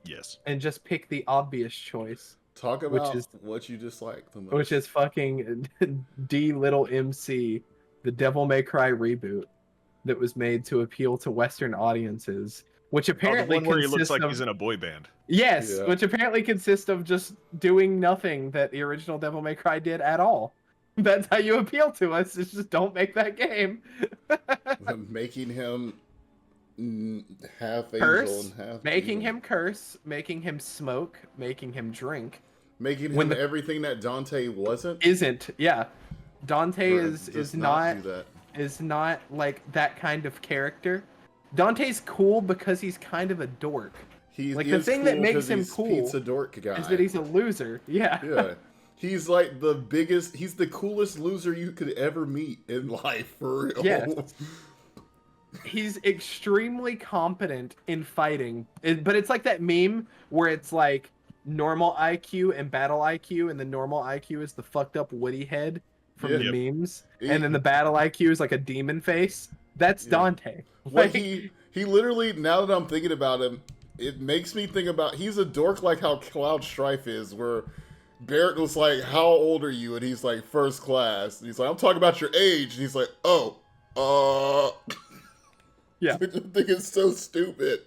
Speaker 3: Yes.
Speaker 2: and just pick the obvious choice,
Speaker 1: Talk
Speaker 2: Which
Speaker 1: about
Speaker 2: is-
Speaker 1: what you dislike the most.
Speaker 2: which is fucking D Little MC, the Devil May Cry reboot that was made to appeal to Western audiences, which
Speaker 3: Oh, the
Speaker 2: apparently
Speaker 3: one where he looks
Speaker 2: consists
Speaker 3: like
Speaker 2: of
Speaker 3: he's in a boy band.
Speaker 2: yes,
Speaker 1: Yeah.
Speaker 2: which apparently consists of just doing nothing that the original Devil May Cry did at all. That's how you appeal to us. Is just don't make that game.
Speaker 1: Making him half angel
Speaker 2: Curse,
Speaker 1: and half
Speaker 2: making
Speaker 1: demon.
Speaker 2: him curse, making him smoke, making him drink.
Speaker 1: making
Speaker 2: when
Speaker 1: him
Speaker 2: the-
Speaker 1: everything that Dante wasn't.
Speaker 2: Isn't yeah. Dante
Speaker 1: Or
Speaker 2: is
Speaker 1: does
Speaker 2: not
Speaker 1: do that.
Speaker 2: is not like that kind of character. Dante's cool because he's kind of a dork.
Speaker 1: He
Speaker 2: like,
Speaker 1: he
Speaker 2: the
Speaker 1: is
Speaker 2: thing that
Speaker 1: cool
Speaker 2: makes
Speaker 1: 'cause
Speaker 2: him
Speaker 1: he's
Speaker 2: cool
Speaker 1: Pizza dork guy.
Speaker 2: Is that he's a loser. Yeah.
Speaker 1: Yeah. He's like the biggest. He's the coolest loser you could ever meet in life, for real.
Speaker 2: Yes. He's extremely competent in fighting, but it's like that meme where it's like normal IQ and battle IQ, and the normal IQ is the fucked up Woody head from the
Speaker 3: Yeah.
Speaker 2: memes, and then the battle IQ is like a demon face. That's
Speaker 1: Yeah.
Speaker 2: Dante.
Speaker 1: What
Speaker 2: Like,
Speaker 1: he literally, now that I'm thinking about him, it makes me think about, he's a dork like how Cloud Strife is, where Barrett was like, how old are you? And he's like, first class. And he's like, I'm talking about your age. And he's like, oh,
Speaker 2: Yeah.
Speaker 1: I just think it's so stupid.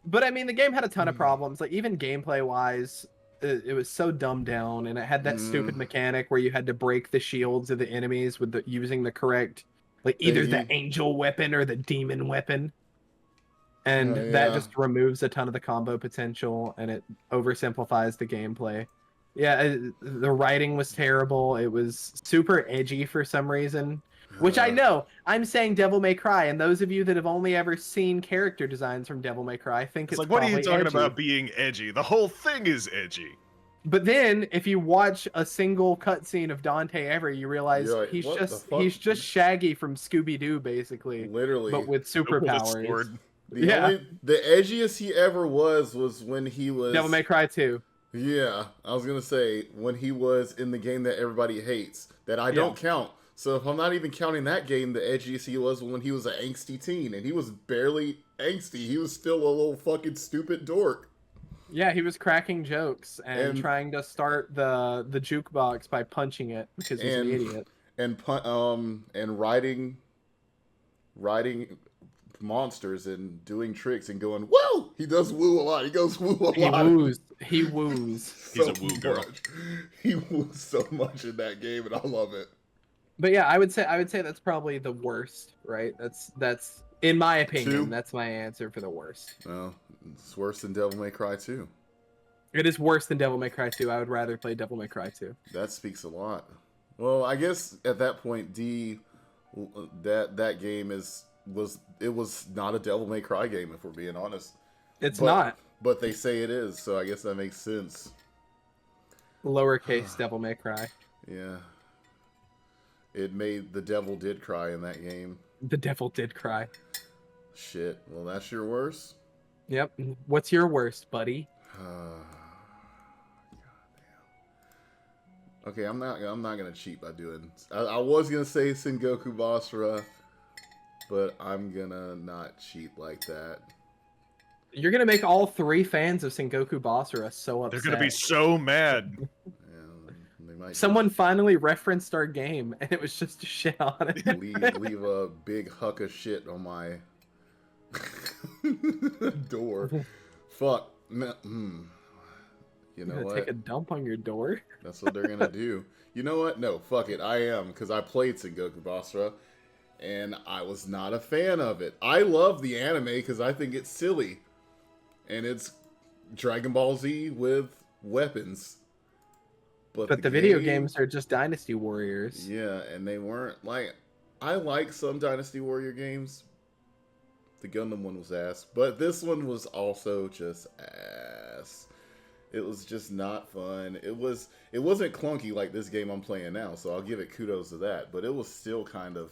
Speaker 2: But I mean, the game had a ton of problems. Like even gameplay wise, it was so dumbed down, and it had that stupid mechanic where you had to break the shields of the enemies with using the correct, like either the angel weapon or the demon weapon. And
Speaker 1: Oh,
Speaker 2: that
Speaker 1: yeah.
Speaker 2: just removes a ton of the combo potential, and it oversimplifies the gameplay. Yeah, the writing was terrible. It was super edgy for some reason. Which I know, I'm saying Devil May Cry, and those of you that have only ever seen character designs from Devil May Cry think
Speaker 3: It's
Speaker 2: it's
Speaker 3: like, what are you
Speaker 2: probably
Speaker 3: talking
Speaker 2: edgy.
Speaker 3: about being edgy? The whole thing is edgy.
Speaker 2: But then, if you watch a single cutscene of Dante ever, you realize
Speaker 1: You're like,
Speaker 2: he's
Speaker 1: "What the fuck?"
Speaker 2: just Shaggy from Scooby Doo, basically,
Speaker 1: Literally.
Speaker 2: but with
Speaker 3: With a
Speaker 2: superpowers.
Speaker 3: sword.
Speaker 1: The edgiest he ever was when he was...
Speaker 2: Devil May Cry 2.
Speaker 1: Yeah, I was gonna say when he was in the game that everybody hates, that I don't count. So if I'm not even counting that game, the edgiest he was when he was an angsty teen, and he was barely angsty. He was still a little fucking stupid dork.
Speaker 2: Yeah, he was cracking jokes and
Speaker 1: And-
Speaker 2: trying to start the jukebox by punching it because he's an idiot.
Speaker 1: And riding monsters and doing tricks and going woo. He does woo a lot. He goes woo a
Speaker 2: He
Speaker 1: lot.
Speaker 2: woos. He woos.
Speaker 3: He's
Speaker 1: So
Speaker 3: a woo girl.
Speaker 1: much. He woos so much in that game, and I love it.
Speaker 2: But yeah, I would say that's probably the worst, right? That's in my opinion,
Speaker 1: Two?
Speaker 2: that's my answer for the worst.
Speaker 1: No, it's worse than Devil May Cry 2.
Speaker 2: It is worse than Devil May Cry 2. I would rather play Devil May Cry 2.
Speaker 1: That speaks a lot. Well, I guess at that point, that game was not a Devil May Cry game, if we're being honest.
Speaker 2: It's
Speaker 1: But-
Speaker 2: not
Speaker 1: But they say it is, so I guess that makes sense.
Speaker 2: lowercase Devil May Cry.
Speaker 1: Yeah. It made the devil did cry in that game.
Speaker 2: The devil did cry.
Speaker 1: Shit. Well, that's your worst.
Speaker 2: Yep. What's your worst, buddy?
Speaker 1: Okay, I'm not gonna cheat by doing. I was gonna say Sengoku Basara, but I'm gonna not cheat like that.
Speaker 2: You're gonna make all 3 fans of Sengoku Basara so upset.
Speaker 3: They're gonna be so mad.
Speaker 1: Yeah, they might
Speaker 2: Someone finally referenced our game, and it was just to shit on it.
Speaker 1: leave a big huck of shit on my door. Fuck. You know
Speaker 2: You're gonna
Speaker 1: what?
Speaker 2: take a dump on your door?
Speaker 1: That's what they're gonna do. You know what? No, fuck it. I am, because I played Sengoku Basara, and I was not a fan of it. I love the anime because I think it's silly, and it's Dragon Ball Z with weapons.
Speaker 2: But the video games are just Dynasty Warriors.
Speaker 1: Yeah, and they weren't like. I like some Dynasty Warrior games. The Gundam one was ass, but this one was also just ass. It was just not fun. It wasn't clunky like this game I'm playing now, so I'll give it kudos to that. But it was still kind of,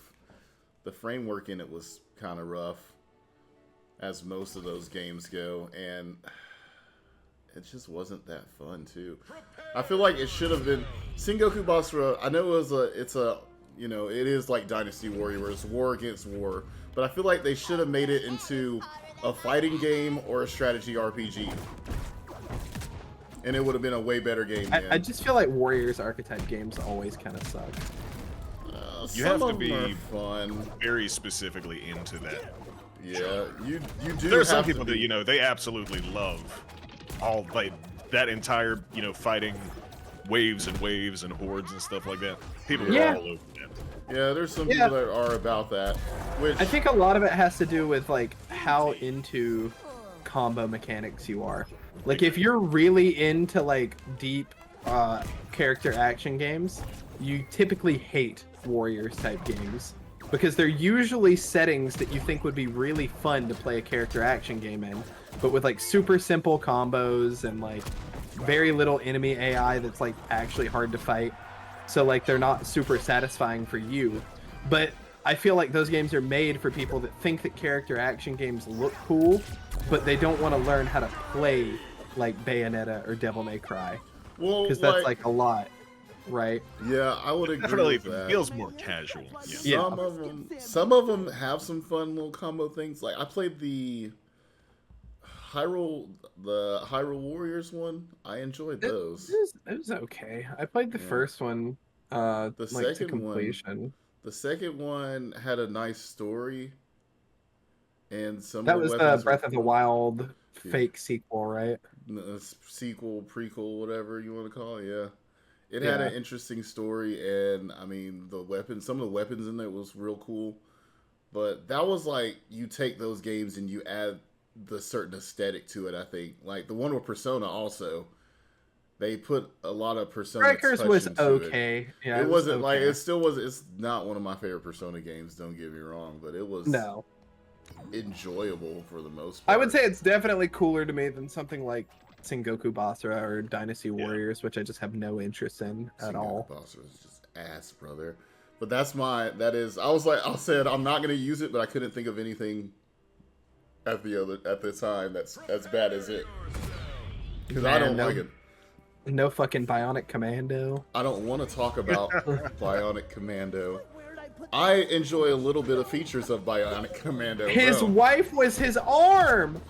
Speaker 1: the framework in it was kind of rough, as most of those games go, and it just wasn't that fun too. I feel like it should have been Sengoku Basara. I know it is like Dynasty Warrior, where it's war against war, but I feel like they should have made it into a fighting game or a strategy RPG. And it would have been a way better game.
Speaker 2: I just feel like Warriors archetype games always kind of suck.
Speaker 3: You have to be
Speaker 1: fun.
Speaker 3: very specifically into that.
Speaker 1: Yeah, you do.
Speaker 3: There are some people that they absolutely love all that entire fighting waves and waves and hordes and stuff like that. People are all over that.
Speaker 1: Yeah, there's some people that are about that. Which
Speaker 2: I think a lot of it has to do with like how into combo mechanics you are. Like if you're really into like deep character action games, you typically hate Warriors type games because they're usually settings that you think would be really fun to play a character action game in, but with like super simple combos and like very little enemy AI that's like actually hard to fight. So like they're not super satisfying for you. But I feel like those games are made for people that think that character action games look cool, but they don't want to learn how to play like Bayonetta or Devil May Cry.
Speaker 1: Well,
Speaker 2: because that's like a lot, right?
Speaker 1: Yeah, I would agree
Speaker 3: Definitely
Speaker 1: with that.
Speaker 3: Feels more casual.
Speaker 1: Yeah. Some of them have some fun little combo things. Like I played the Hyrule Warriors one. I enjoyed those.
Speaker 2: It was okay. I played the first one
Speaker 1: the
Speaker 2: like
Speaker 1: second
Speaker 2: to completion.
Speaker 1: one. The second one had a nice story, and
Speaker 2: That was the Breath of the
Speaker 1: cool.
Speaker 2: Wild fake sequel, right?
Speaker 1: Sequel, prequel, whatever you want to call it. Yeah, it had an interesting story, and I mean some of the weapons in there was real cool. But that was like you take those games and you add the certain aesthetic to it. I think like the one with Persona also. They put a lot of Persona.
Speaker 2: Strikers was
Speaker 1: okay.
Speaker 2: Yeah,
Speaker 1: it wasn't
Speaker 2: okay.
Speaker 1: like it still was. It's not one of my favorite Persona games. Don't get me wrong, but it was enjoyable for the most part.
Speaker 2: I would say it's definitely cooler to me than something like Sengoku Basara or Dynasty Warriors, which I just have no interest in at all.
Speaker 1: Sengoku Basara is just ass, brother. But I said I'm not gonna use it, but I couldn't think of anything at the time that's as bad as it because I don't like it.
Speaker 2: No fucking Bionic Commando.
Speaker 1: I don't want to talk about Bionic Commando. I enjoy a little bit of features of Bionic Commando.
Speaker 2: His wife was his arm!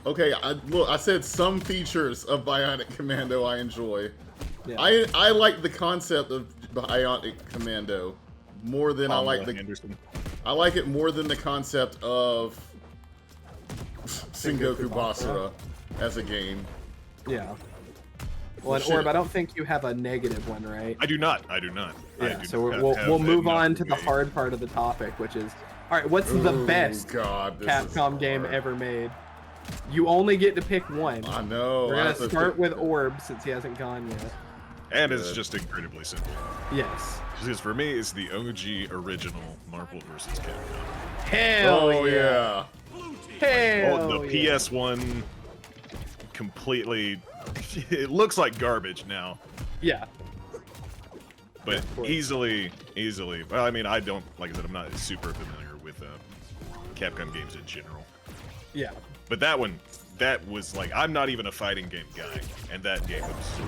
Speaker 1: Okay, I said some features of Bionic Commando I enjoy.
Speaker 2: Yeah.
Speaker 1: I like the concept of Bionic Commando more than I like it more than the concept of Sengoku Basara as a game.
Speaker 2: Yeah. Well, and Orb, I don't think you have a negative one, right?
Speaker 3: I do not.
Speaker 2: Yeah, so we'll move on to the hard part of the topic, which is, all right, what's the best Capcom game ever made? You only get to pick one.
Speaker 1: I know.
Speaker 2: We're going to start with Orb since he hasn't gone yet.
Speaker 3: And it's just incredibly simple.
Speaker 2: Yes.
Speaker 3: Because for me, it's the OG original Marvel vs. Capcom.
Speaker 2: Hell yeah. Hell
Speaker 3: the PS1 completely... It looks like garbage now.
Speaker 2: Yeah.
Speaker 3: But easily. Well, I mean, I don't, like I said, I'm not super familiar with Capcom games in general.
Speaker 2: Yeah.
Speaker 3: But that one, that was like, I'm not even a fighting game guy, and that game was.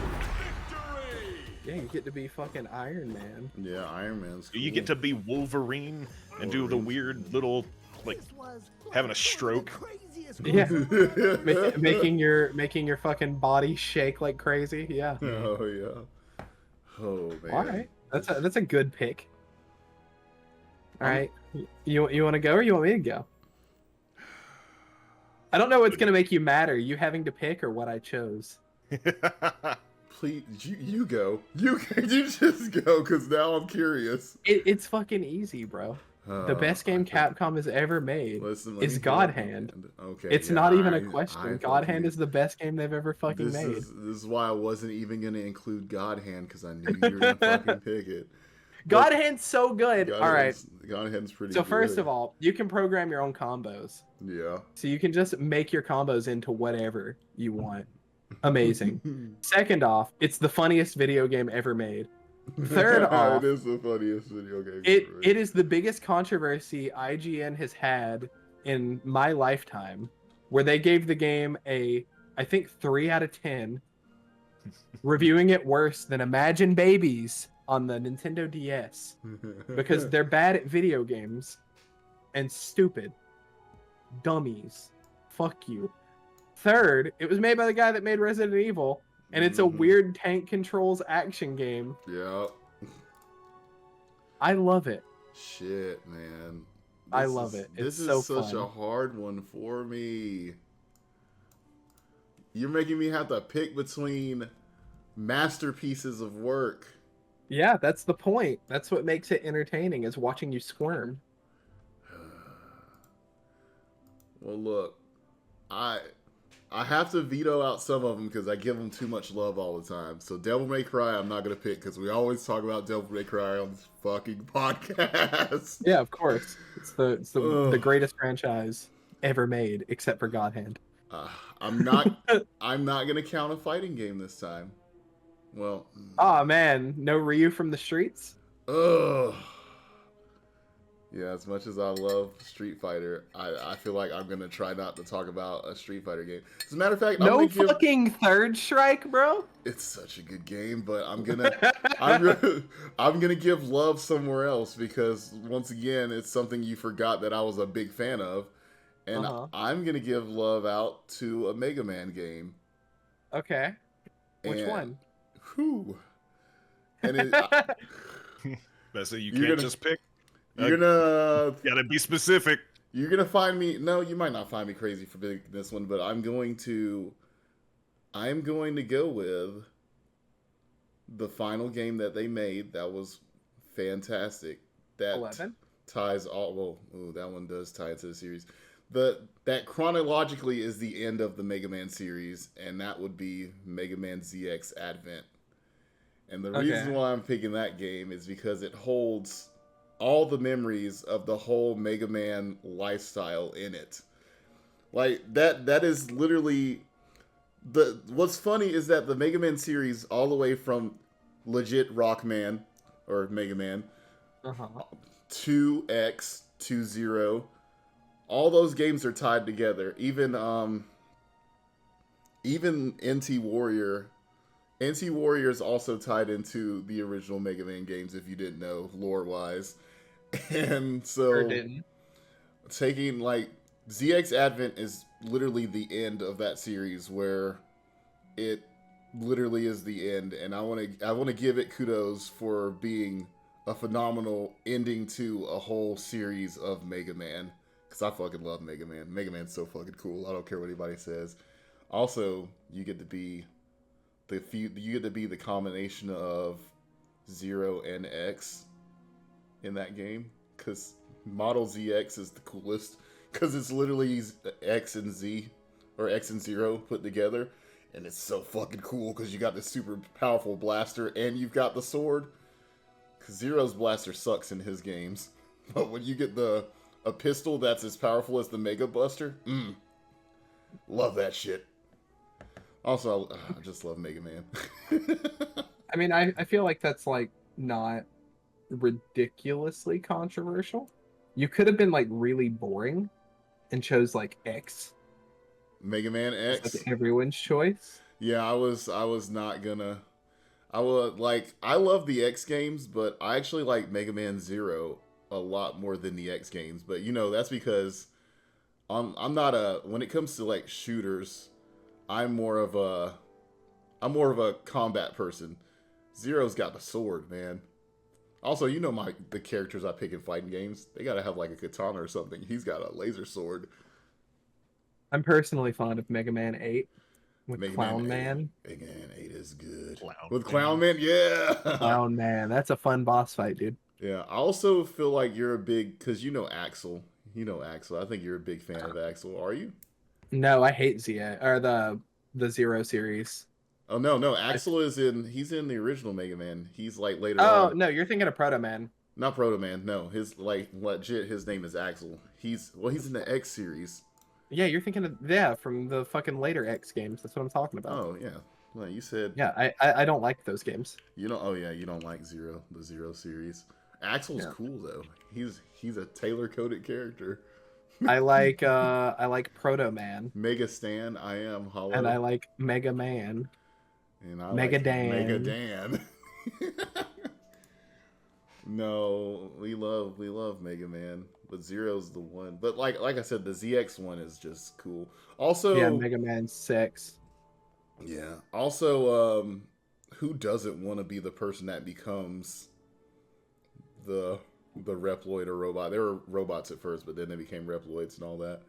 Speaker 2: Yeah, you get to be fucking Iron Man.
Speaker 1: Yeah, Iron Man's cool.
Speaker 3: You get to be Wolverine and do the weird little, like, having a stroke.
Speaker 2: Yeah. making your fucking body shake like crazy. Yeah.
Speaker 1: Oh yeah. Oh man.
Speaker 2: All right. That's a good pick. All right. You want to go or you want me to go? I don't know what's gonna make you madder, you having to pick or what I chose.
Speaker 1: Please, you go. You just go, because now I'm curious.
Speaker 2: It's fucking easy, bro. The best game Capcom has ever made is God Hand.
Speaker 1: Okay.
Speaker 2: It's not even a question. God Hand is the best game they've ever fucking made.
Speaker 1: This is why I wasn't even gonna include God Hand, because I knew you were gonna fucking pick it.
Speaker 2: God Hand's so good. All right.
Speaker 1: God Hand's pretty
Speaker 2: So
Speaker 1: good.
Speaker 2: first of all, you can program your own combos.
Speaker 1: Yeah.
Speaker 2: So you can just make your combos into whatever you want. Amazing. Second off, it's the funniest video game ever made. Third off,
Speaker 1: it is the funniest video game.
Speaker 2: it is the biggest controversy IGN has had in my lifetime, where they gave the game a, I think, 3 out of 10, reviewing it worse than Imagine Babies on the Nintendo DS, because they're bad at video games and stupid. Dummies. Fuck you. Third, it was made by the guy that made Resident Evil, and it's a weird tank controls action game.
Speaker 1: Yeah.
Speaker 2: I love it.
Speaker 1: Shit, man.
Speaker 2: I love it. It's so
Speaker 1: This is such
Speaker 2: fun.
Speaker 1: a hard one for me. You're making me have to pick between masterpieces of work.
Speaker 2: Yeah, that's the point. That's what makes it entertaining, is watching you squirm.
Speaker 1: Well, look, I have to veto out some of them because I give them too much love all the time. So Devil May Cry, I'm not gonna pick because we always talk about Devil May Cry on this fucking podcast.
Speaker 2: Yeah, of course. It's the greatest franchise ever made, except for God Hand.
Speaker 1: I'm not gonna count a fighting game this time. Well,
Speaker 2: Oh man, no Ryu from the streets?
Speaker 1: ugh. Yeah, as much as I love Street Fighter, I feel like I'm gonna try not to talk about a Street Fighter game. As a matter of fact,
Speaker 2: No fucking Third Strike, bro.
Speaker 1: It's such a good game, but I'm gonna give love somewhere else because once again, it's something you forgot that I was a big fan of, and I'm gonna give love out to a Mega Man game.
Speaker 2: Okay. Which one?
Speaker 1: Whew. And
Speaker 3: That's it. You can't just pick.
Speaker 1: You're gonna
Speaker 3: Gotta be specific.
Speaker 1: You're gonna find me. No, you might not find me crazy for picking this one, but I'm going to go with the final game that they made. That was fantastic. That
Speaker 2: 11?
Speaker 1: ties all. Well, ooh, that one does tie into the series. That chronologically is the end of the Mega Man series, and that would be Mega Man ZX Advent. And the reason why I'm picking that game is because it holds all the memories of the whole Mega Man lifestyle in it. Like that is literally what's funny is that the Mega Man series, all the way from legit Rockman or Mega Man 2X 2-0, all those games are tied together. Even NT Warrior is also tied into the original Mega Man games, if you didn't know, lore-wise. And so, taking, like, ZX Advent is literally the end of that series, where it literally is the end, and I want to give it kudos for being a phenomenal ending to a whole series of Mega Man, because I fucking love Mega Man. Mega Man's so fucking cool. I don't care what anybody says. Also, you get to be the combination of 0 and X in that game, because Model ZX is the coolest, because it's literally X and Z, or X and 0 put together, and it's so fucking cool because you got this super powerful blaster and you've got the sword, because Zero's blaster sucks in his games, but when you get a pistol that's as powerful as the Mega Buster, love that shit. Also, I just love Mega Man.
Speaker 2: I mean, I feel like that's, like, not ridiculously controversial. You could have been, like, really boring and chose like X.
Speaker 1: Mega Man
Speaker 2: It's
Speaker 1: X.
Speaker 2: like everyone's choice.
Speaker 1: Yeah, I was not gonna. I would like. I love the X games, but I actually like Mega Man Zero a lot more than the X games. But you know, that's because I'm not a. When it comes to like shooters, I'm more of a combat person. Zero's got the sword, man. Also, you know the characters I pick in fighting games. They gotta have like a katana or something. He's got a laser sword.
Speaker 2: I'm personally fond of Mega Man 8 with
Speaker 1: Mega
Speaker 2: Clown
Speaker 1: Man 8.
Speaker 2: Man.
Speaker 1: Mega Man 8 is good.
Speaker 3: Clown
Speaker 1: With
Speaker 3: Man.
Speaker 1: Clown Man, yeah.
Speaker 2: Clown Man, that's a fun boss fight, dude.
Speaker 1: Yeah, I also feel like you're a big, because you know Axel. You know Axel. I think you're a big fan of Axel. Are you?
Speaker 2: No, I hate the Zero series.
Speaker 1: Oh no, Axel he's in the original Mega Man. He's like later
Speaker 2: Oh
Speaker 1: on.
Speaker 2: no, you're thinking of Proto Man.
Speaker 1: Not Proto Man. No, his like legit. His name is Axel. He's in the X series.
Speaker 2: Yeah, you're thinking of from the fucking later X games. That's what I'm talking about.
Speaker 1: Oh yeah. Well, you said.
Speaker 2: Yeah, I don't like those games.
Speaker 1: You don't. Oh yeah, you don't like the Zero series. Axel's cool though. He's a tailor coded character.
Speaker 2: I like Proto Man.
Speaker 1: Mega Stan, I am Hollow.
Speaker 2: And I like Mega Man.
Speaker 1: And I
Speaker 2: Mega
Speaker 1: like
Speaker 2: Dan.
Speaker 1: Mega Dan. No, we love Mega Man, but Zero's the one. But like I said, the ZX one is just cool. Also,
Speaker 2: Yeah, Mega Man 6.
Speaker 1: Yeah. Also, who doesn't want to be the person that becomes the Reploid or robot? They were robots at first, but then they became Reploids and all that.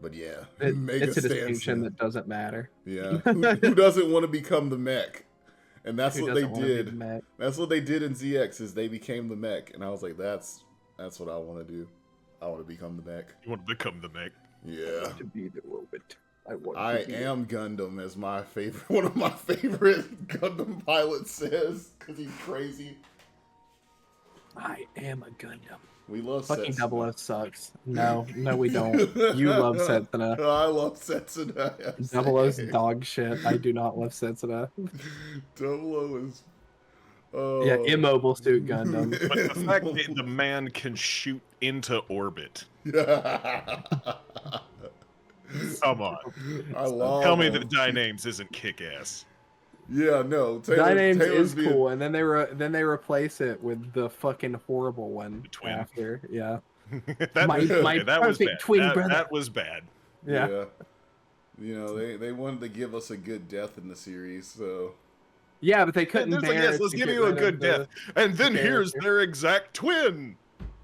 Speaker 1: But yeah,
Speaker 2: It's a distinction that doesn't matter.
Speaker 1: Yeah, who doesn't want to become the mech? And that's what they
Speaker 2: doesn't wanna be the
Speaker 1: did.
Speaker 2: mech?
Speaker 1: That's what they did in ZX is they became the mech, and I was like, that's what I want to do. I want to become the mech.
Speaker 3: You want to become the mech?
Speaker 1: Yeah.
Speaker 2: To be the robot.
Speaker 1: I am Gundam, as my favorite. One of my favorite Gundam pilots says, because he's crazy.
Speaker 2: I am a Gundam.
Speaker 1: We love
Speaker 2: Fucking
Speaker 1: Setsuna.
Speaker 2: Double O sucks. No, we don't. You love Setsuna.
Speaker 1: I love Setsuna.
Speaker 2: Double O's dog shit. I do not love Setsuna.
Speaker 1: Double O is.
Speaker 2: Yeah, immobile suit Gundam.
Speaker 3: But the fact that the man can shoot into orbit. Come on.
Speaker 1: I love.
Speaker 3: Tell me that Dynames isn't kick-ass.
Speaker 1: Yeah, no.
Speaker 2: Dynames
Speaker 1: Taylor's
Speaker 2: is
Speaker 1: being-
Speaker 2: cool, and then they replace it with the fucking horrible one
Speaker 3: The twin.
Speaker 2: after. Yeah.
Speaker 3: that,
Speaker 2: My
Speaker 3: that was
Speaker 2: perfect
Speaker 3: bad.
Speaker 2: twin brother.
Speaker 3: That was bad.
Speaker 2: Yeah.
Speaker 1: You know, they wanted to give us a good death in the series, so.
Speaker 2: Yeah, but they couldn't
Speaker 3: It's like,
Speaker 2: bear
Speaker 3: yes,
Speaker 2: to
Speaker 3: let's give
Speaker 2: get
Speaker 3: you a
Speaker 2: rid
Speaker 3: good
Speaker 2: of
Speaker 3: death. And then
Speaker 2: the
Speaker 3: here's
Speaker 2: character.
Speaker 3: their exact twin.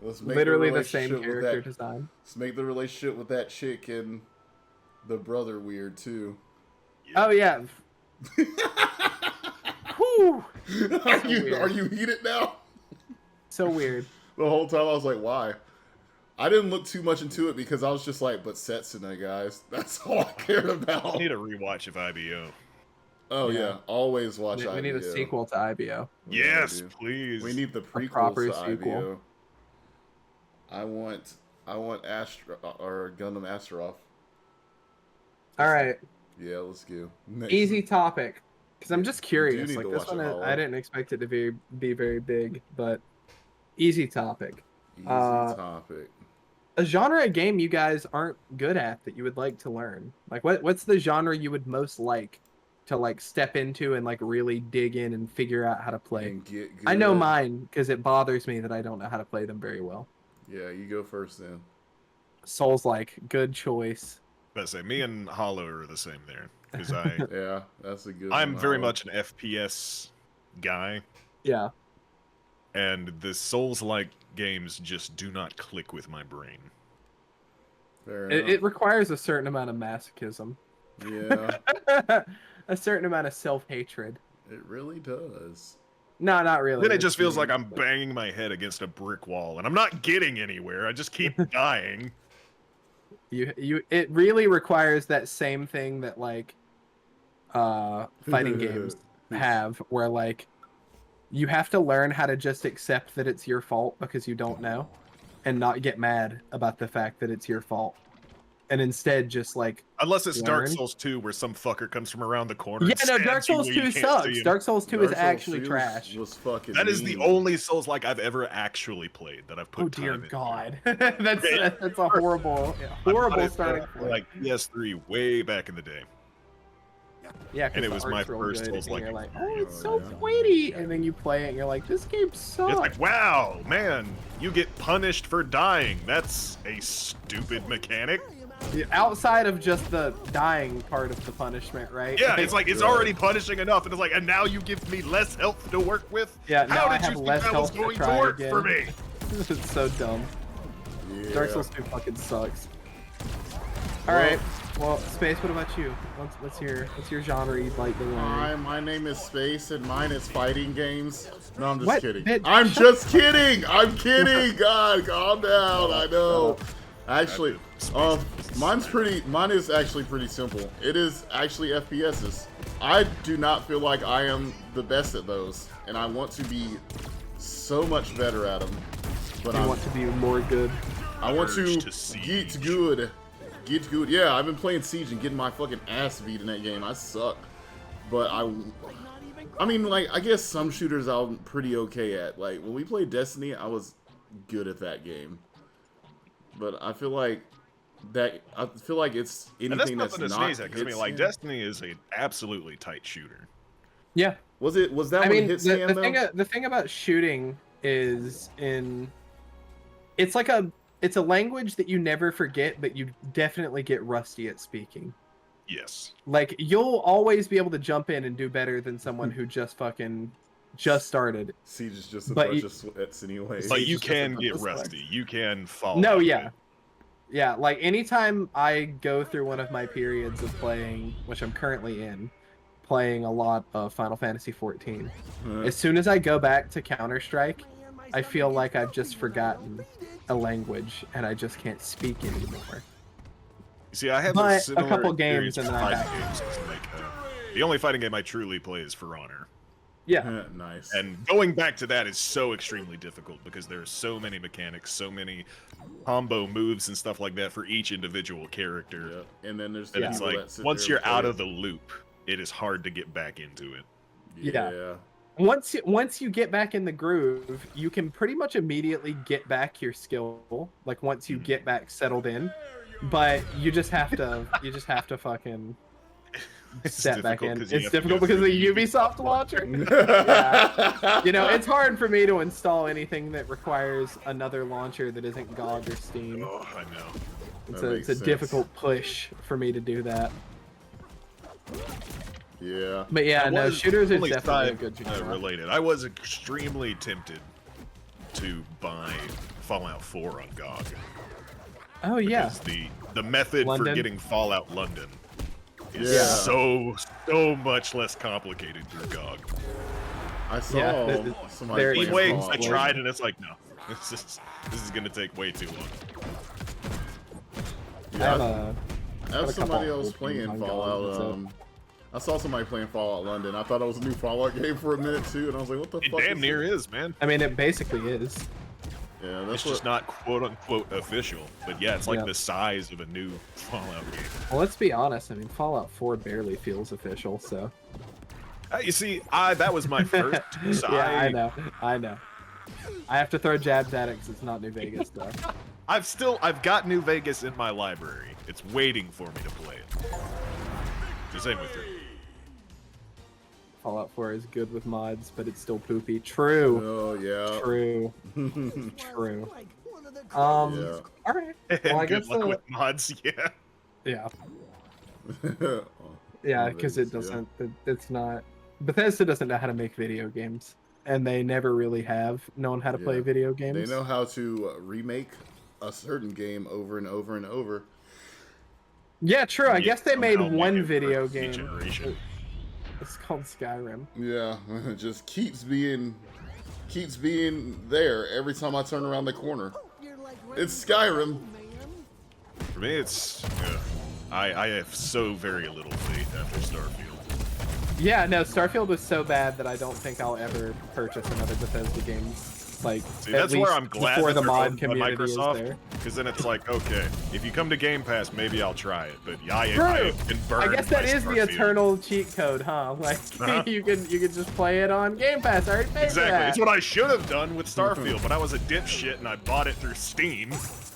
Speaker 1: Let's make
Speaker 2: Literally
Speaker 1: the
Speaker 2: the same
Speaker 1: relationship with
Speaker 2: character
Speaker 1: that,
Speaker 2: design.
Speaker 1: Let's make the relationship with that chick and the brother weird too.
Speaker 2: Oh yeah. Whew.
Speaker 1: Are you heated now?
Speaker 2: So weird.
Speaker 1: The whole time I was like, why? I didn't look too much into it because I was just like, but Setsuna, guys. That's all I cared
Speaker 3: I
Speaker 1: about.
Speaker 3: need a rewatch of IBO.
Speaker 1: Oh
Speaker 2: Yeah.
Speaker 1: yeah, always watch
Speaker 2: We
Speaker 1: IBO.
Speaker 2: need a sequel to IBO.
Speaker 3: Yes,
Speaker 1: do.
Speaker 3: please.
Speaker 1: We need the prequels
Speaker 2: proper
Speaker 1: to
Speaker 2: sequel.
Speaker 1: IBO. I want Astra or Gundam Astaroth.
Speaker 2: All right.
Speaker 1: Yeah, let's go. Next.
Speaker 2: Easy topic. Because I'm just curious.
Speaker 1: need
Speaker 2: Like
Speaker 1: to
Speaker 2: this
Speaker 1: watch
Speaker 2: one,
Speaker 1: it all.
Speaker 2: I didn't expect it to be very big, but easy topic.
Speaker 1: Easy
Speaker 2: uh,
Speaker 1: topic.
Speaker 2: A genre of game you guys aren't good at that you would like to learn. Like what's the genre you would most like to like step into and like really dig in and figure out how to play?
Speaker 1: And get good.
Speaker 2: I know mine because it bothers me that I don't know how to play them very well.
Speaker 1: Yeah, you go first then.
Speaker 2: Souls-like, good choice.
Speaker 3: But say me and Hollow are the same there because I
Speaker 1: Yeah, that's a good
Speaker 3: I'm
Speaker 1: one.
Speaker 3: very
Speaker 1: I
Speaker 3: much an FPS guy,
Speaker 2: Yeah.
Speaker 3: and the Souls-like games just do not click with my brain.
Speaker 1: Fair
Speaker 2: It
Speaker 1: enough.
Speaker 2: requires a certain amount of masochism.
Speaker 1: Yeah,
Speaker 2: A certain amount of self-hatred.
Speaker 1: it really does.
Speaker 2: No, not really.
Speaker 3: Then it just feels like
Speaker 2: It's-
Speaker 3: I'm banging my head against a brick wall, and I'm not getting anywhere. I just keep dying.
Speaker 2: It really requires that same thing that like fighting games have, where like you have to learn how to just accept that it's your fault because you don't know, and not get mad about the fact that it's your fault. and instead just like
Speaker 3: Unless it's Dark
Speaker 2: learn.
Speaker 3: Souls 2, where some fucker comes from around the corner.
Speaker 2: Yeah,
Speaker 3: and
Speaker 2: no,
Speaker 3: stabs
Speaker 2: Dark
Speaker 3: you
Speaker 2: Souls
Speaker 3: where you
Speaker 2: 2
Speaker 3: can't see
Speaker 2: sucks.
Speaker 3: him.
Speaker 2: Dark Souls 2 is
Speaker 1: Dark Souls
Speaker 2: actually
Speaker 1: 2
Speaker 2: trash.
Speaker 1: Was fucking
Speaker 3: That is the
Speaker 1: mean.
Speaker 3: only Souls like I've ever actually played that I've put
Speaker 2: Oh dear
Speaker 3: time into.
Speaker 2: God, that's a horrible
Speaker 3: I bought
Speaker 2: horrible
Speaker 3: it,
Speaker 2: starting
Speaker 3: for,
Speaker 2: point.
Speaker 3: like PS3 way back in the day.
Speaker 2: Yeah, 'cause
Speaker 3: and it
Speaker 2: the
Speaker 3: was my
Speaker 2: art's real
Speaker 3: first
Speaker 2: good,
Speaker 3: Souls
Speaker 2: and
Speaker 3: like
Speaker 2: you're like, oh,
Speaker 3: experience.
Speaker 2: it's so
Speaker 1: Yeah.
Speaker 2: pretty, and then you play it, and you're like, this game sucks.
Speaker 3: It's like, wow, man, you get punished for dying. That's a stupid mechanic.
Speaker 2: Yeah, outside of just the dying part of the punishment, right?
Speaker 3: Yeah, it's like it's
Speaker 1: Right.
Speaker 3: already punishing enough, and it's like, and now you give me less health to work with.
Speaker 2: Yeah, now
Speaker 3: How
Speaker 2: I
Speaker 3: did
Speaker 2: have
Speaker 3: you
Speaker 2: less
Speaker 3: think that was
Speaker 2: health to
Speaker 3: going
Speaker 2: try
Speaker 3: to work
Speaker 2: again.
Speaker 3: for me?
Speaker 2: It's so dumb.
Speaker 1: Yeah.
Speaker 2: Dark Souls 2 fucking sucks. All
Speaker 1: Well-
Speaker 2: right, well, Space, what about you? What's your genre you'd like to learn?
Speaker 1: Hi, my name is Space, and mine is fighting games. No, I'm just
Speaker 2: What?
Speaker 1: kidding.
Speaker 2: Bitch,
Speaker 1: I'm
Speaker 2: shut
Speaker 1: just kidding. I'm kidding. God, calm down. I know. Actually, mine is actually pretty simple. It is actually FPSs. I do not feel like I am the best at those, and I want to be so much better at them. But
Speaker 2: You want to be more good?
Speaker 1: I want
Speaker 3: Urge
Speaker 1: to
Speaker 3: to Siege.
Speaker 1: get good. Get good. Yeah, I've been playing Siege and getting my fucking ass beat in that game. I suck. But I mean, like, I guess some shooters I'm pretty okay at. Like, when we played Destiny, I was good at that game. But I feel like it's
Speaker 3: And that's
Speaker 1: anything
Speaker 3: nothing to
Speaker 1: that's not
Speaker 3: sneeze at, because I mean, like,
Speaker 1: hit-scan.
Speaker 3: Destiny is an absolutely tight shooter.
Speaker 2: Yeah.
Speaker 1: Was that
Speaker 2: I
Speaker 1: one
Speaker 2: mean,
Speaker 1: hit
Speaker 2: the
Speaker 1: scan though?
Speaker 2: the thing about shooting is it's a language that you never forget, but you definitely get rusty at speaking.
Speaker 3: Yes.
Speaker 2: Like, you'll always be able to jump in and do better than someone who just started.
Speaker 1: Siege is just a
Speaker 2: but
Speaker 1: bunch
Speaker 2: you-
Speaker 1: of sweats anyways.
Speaker 3: But
Speaker 2: It's
Speaker 3: you
Speaker 2: just a
Speaker 3: can
Speaker 2: bunch
Speaker 3: get
Speaker 2: of slacks.
Speaker 3: rusty. You can fall.
Speaker 2: No,
Speaker 3: out of
Speaker 2: yeah.
Speaker 3: it.
Speaker 2: Yeah, like anytime I go through one of my periods of playing, which I'm currently in, playing a lot of Final Fantasy XIV, as soon as I go back to Counter-Strike, I feel like I've just forgotten a language and I just can't speak anymore.
Speaker 3: You see, I have
Speaker 2: But
Speaker 3: a
Speaker 2: a
Speaker 3: similar
Speaker 2: couple
Speaker 3: experience
Speaker 2: games and
Speaker 3: with
Speaker 2: then I'm
Speaker 3: fighting games. Like, the only fighting game I truly play is For Honor.
Speaker 2: Yeah.
Speaker 1: Nice.
Speaker 3: And going back to that is so extremely difficult because there are so many mechanics, so many combo moves and stuff like that for each individual character.
Speaker 1: Yeah. And then there's the
Speaker 3: And it's
Speaker 1: people
Speaker 3: like,
Speaker 1: that sit
Speaker 3: once
Speaker 1: there
Speaker 3: you're
Speaker 1: and play
Speaker 3: out
Speaker 1: it.
Speaker 3: of the loop, it is hard to get back into it.
Speaker 2: Yeah. Once you get back in the groove, you can pretty much immediately get back your skill. Like once you get back settled in, but you just have to fucking step back in.
Speaker 3: difficult 'cause you
Speaker 2: It's
Speaker 3: have to
Speaker 2: difficult
Speaker 3: go
Speaker 2: because of
Speaker 3: through
Speaker 2: the
Speaker 3: the
Speaker 2: Ubisoft launcher. Yeah. You know, it's hard for me to install anything that requires another launcher that isn't GOG or Steam.
Speaker 3: Oh, I know.
Speaker 2: It's
Speaker 1: That
Speaker 2: a
Speaker 1: makes sense.
Speaker 2: difficult push for me to do that.
Speaker 1: Yeah.
Speaker 2: But yeah,
Speaker 3: I
Speaker 2: no,
Speaker 3: was
Speaker 2: shooters are
Speaker 3: only
Speaker 2: definitely a
Speaker 3: side,
Speaker 2: good genre.
Speaker 3: related. I was extremely tempted to buy Fallout 4 on GOG.
Speaker 2: Oh yeah.
Speaker 3: Because the method
Speaker 2: London?
Speaker 3: for getting Fallout London is
Speaker 1: Yeah.
Speaker 3: so much less complicated through GOG.
Speaker 1: I saw
Speaker 2: Yeah,
Speaker 1: somebody
Speaker 2: there
Speaker 1: playing
Speaker 2: is
Speaker 3: Anyway,
Speaker 1: Fallout
Speaker 3: I
Speaker 1: 4.
Speaker 3: tried and it's like, no, this is gonna take way too long.
Speaker 1: Yeah, I have
Speaker 2: a
Speaker 1: somebody
Speaker 2: couple
Speaker 1: else
Speaker 2: old
Speaker 1: playing
Speaker 2: games on GOG,
Speaker 1: Fallout. I saw somebody playing Fallout London. I thought it was a new Fallout game for a minute too, and I was like, "What the
Speaker 3: It
Speaker 1: fuck?"
Speaker 3: damn
Speaker 1: is
Speaker 3: near
Speaker 1: this?
Speaker 3: is, man.
Speaker 2: I mean, it basically is.
Speaker 1: Yeah,
Speaker 3: It's
Speaker 1: that's
Speaker 3: just
Speaker 1: what.
Speaker 3: not quote unquote official, but yeah, it's like
Speaker 2: Yeah.
Speaker 3: the size of a new Fallout game.
Speaker 2: Well, let's be honest. I mean, Fallout 4 barely feels official, so.
Speaker 3: You see, that was my first. So
Speaker 2: Yeah, I know. I have to throw jabs at it because it's not New Vegas, though.
Speaker 3: I've got New Vegas in my library. It's waiting for me to play it. The same with 3.
Speaker 2: Fallout 4 is good with mods, but it's still poopy. True.
Speaker 1: Oh yeah.
Speaker 2: True. True.
Speaker 1: Yeah.
Speaker 2: All right.
Speaker 3: And
Speaker 2: Well, I
Speaker 3: good
Speaker 2: guess
Speaker 3: luck with mods, yeah.
Speaker 2: yeah,
Speaker 1: Oh,
Speaker 2: yeah, because it
Speaker 1: Vegas, yeah.
Speaker 2: doesn't. It's not. Bethesda doesn't know how to make video games, and they never really have known how to play
Speaker 1: Yeah.
Speaker 2: video games.
Speaker 1: They know how to remake a certain game over and over and over.
Speaker 2: Yeah, true. I
Speaker 3: Yeah,
Speaker 2: guess they made
Speaker 3: somehow make
Speaker 2: one
Speaker 3: it
Speaker 2: video
Speaker 3: work each
Speaker 2: game.
Speaker 3: generation.
Speaker 2: It's called Skyrim.
Speaker 1: Yeah, it just keeps being there every time I turn around the corner. It's Skyrim.
Speaker 3: For me, it's I have so very little faith after Starfield.
Speaker 2: Yeah, no, Starfield was so bad that I don't think I'll ever purchase another Bethesda game Like,
Speaker 3: See,
Speaker 2: at
Speaker 3: that's where
Speaker 2: least
Speaker 3: I'm glad
Speaker 2: before
Speaker 3: that
Speaker 2: the
Speaker 3: they're
Speaker 2: mod
Speaker 3: owned by
Speaker 2: community is
Speaker 3: Microsoft,
Speaker 2: there.
Speaker 3: because then it's like, okay, if you come to Game Pass, maybe I'll try it. But I
Speaker 2: True.
Speaker 3: have been burned.
Speaker 2: I guess that
Speaker 3: by
Speaker 2: is the
Speaker 3: Starfield.
Speaker 2: eternal cheat code, huh? Like you can just play it on Game Pass. I already paid for
Speaker 3: Exactly.
Speaker 2: that.
Speaker 3: It's what I should have done with Starfield, but I was a dipshit and I bought it through Steam.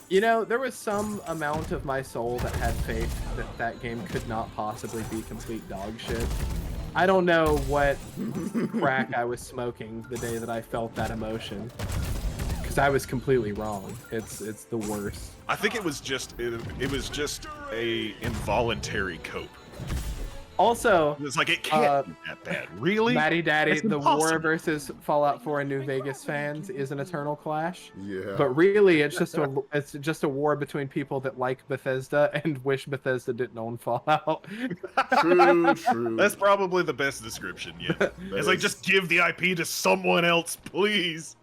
Speaker 2: You know, there was some amount of my soul that had faith that that game could not possibly be complete dog shit. I don't know what crack I was smoking the day that I felt that emotion, because I was completely wrong. It's the worst.
Speaker 3: I think it was just a involuntary cope.
Speaker 2: Also,
Speaker 3: It was like it can't be that bad. Really?
Speaker 2: Matty Daddy,
Speaker 3: It's
Speaker 2: the war
Speaker 3: impossible.
Speaker 2: versus Fallout 4 and New Vegas fans is an eternal clash.
Speaker 1: Yeah.
Speaker 2: But really, it's just a war between people that like Bethesda and wish Bethesda didn't own Fallout.
Speaker 1: True.
Speaker 3: That's probably the best description yet. It's like, just give the IP to someone else, please.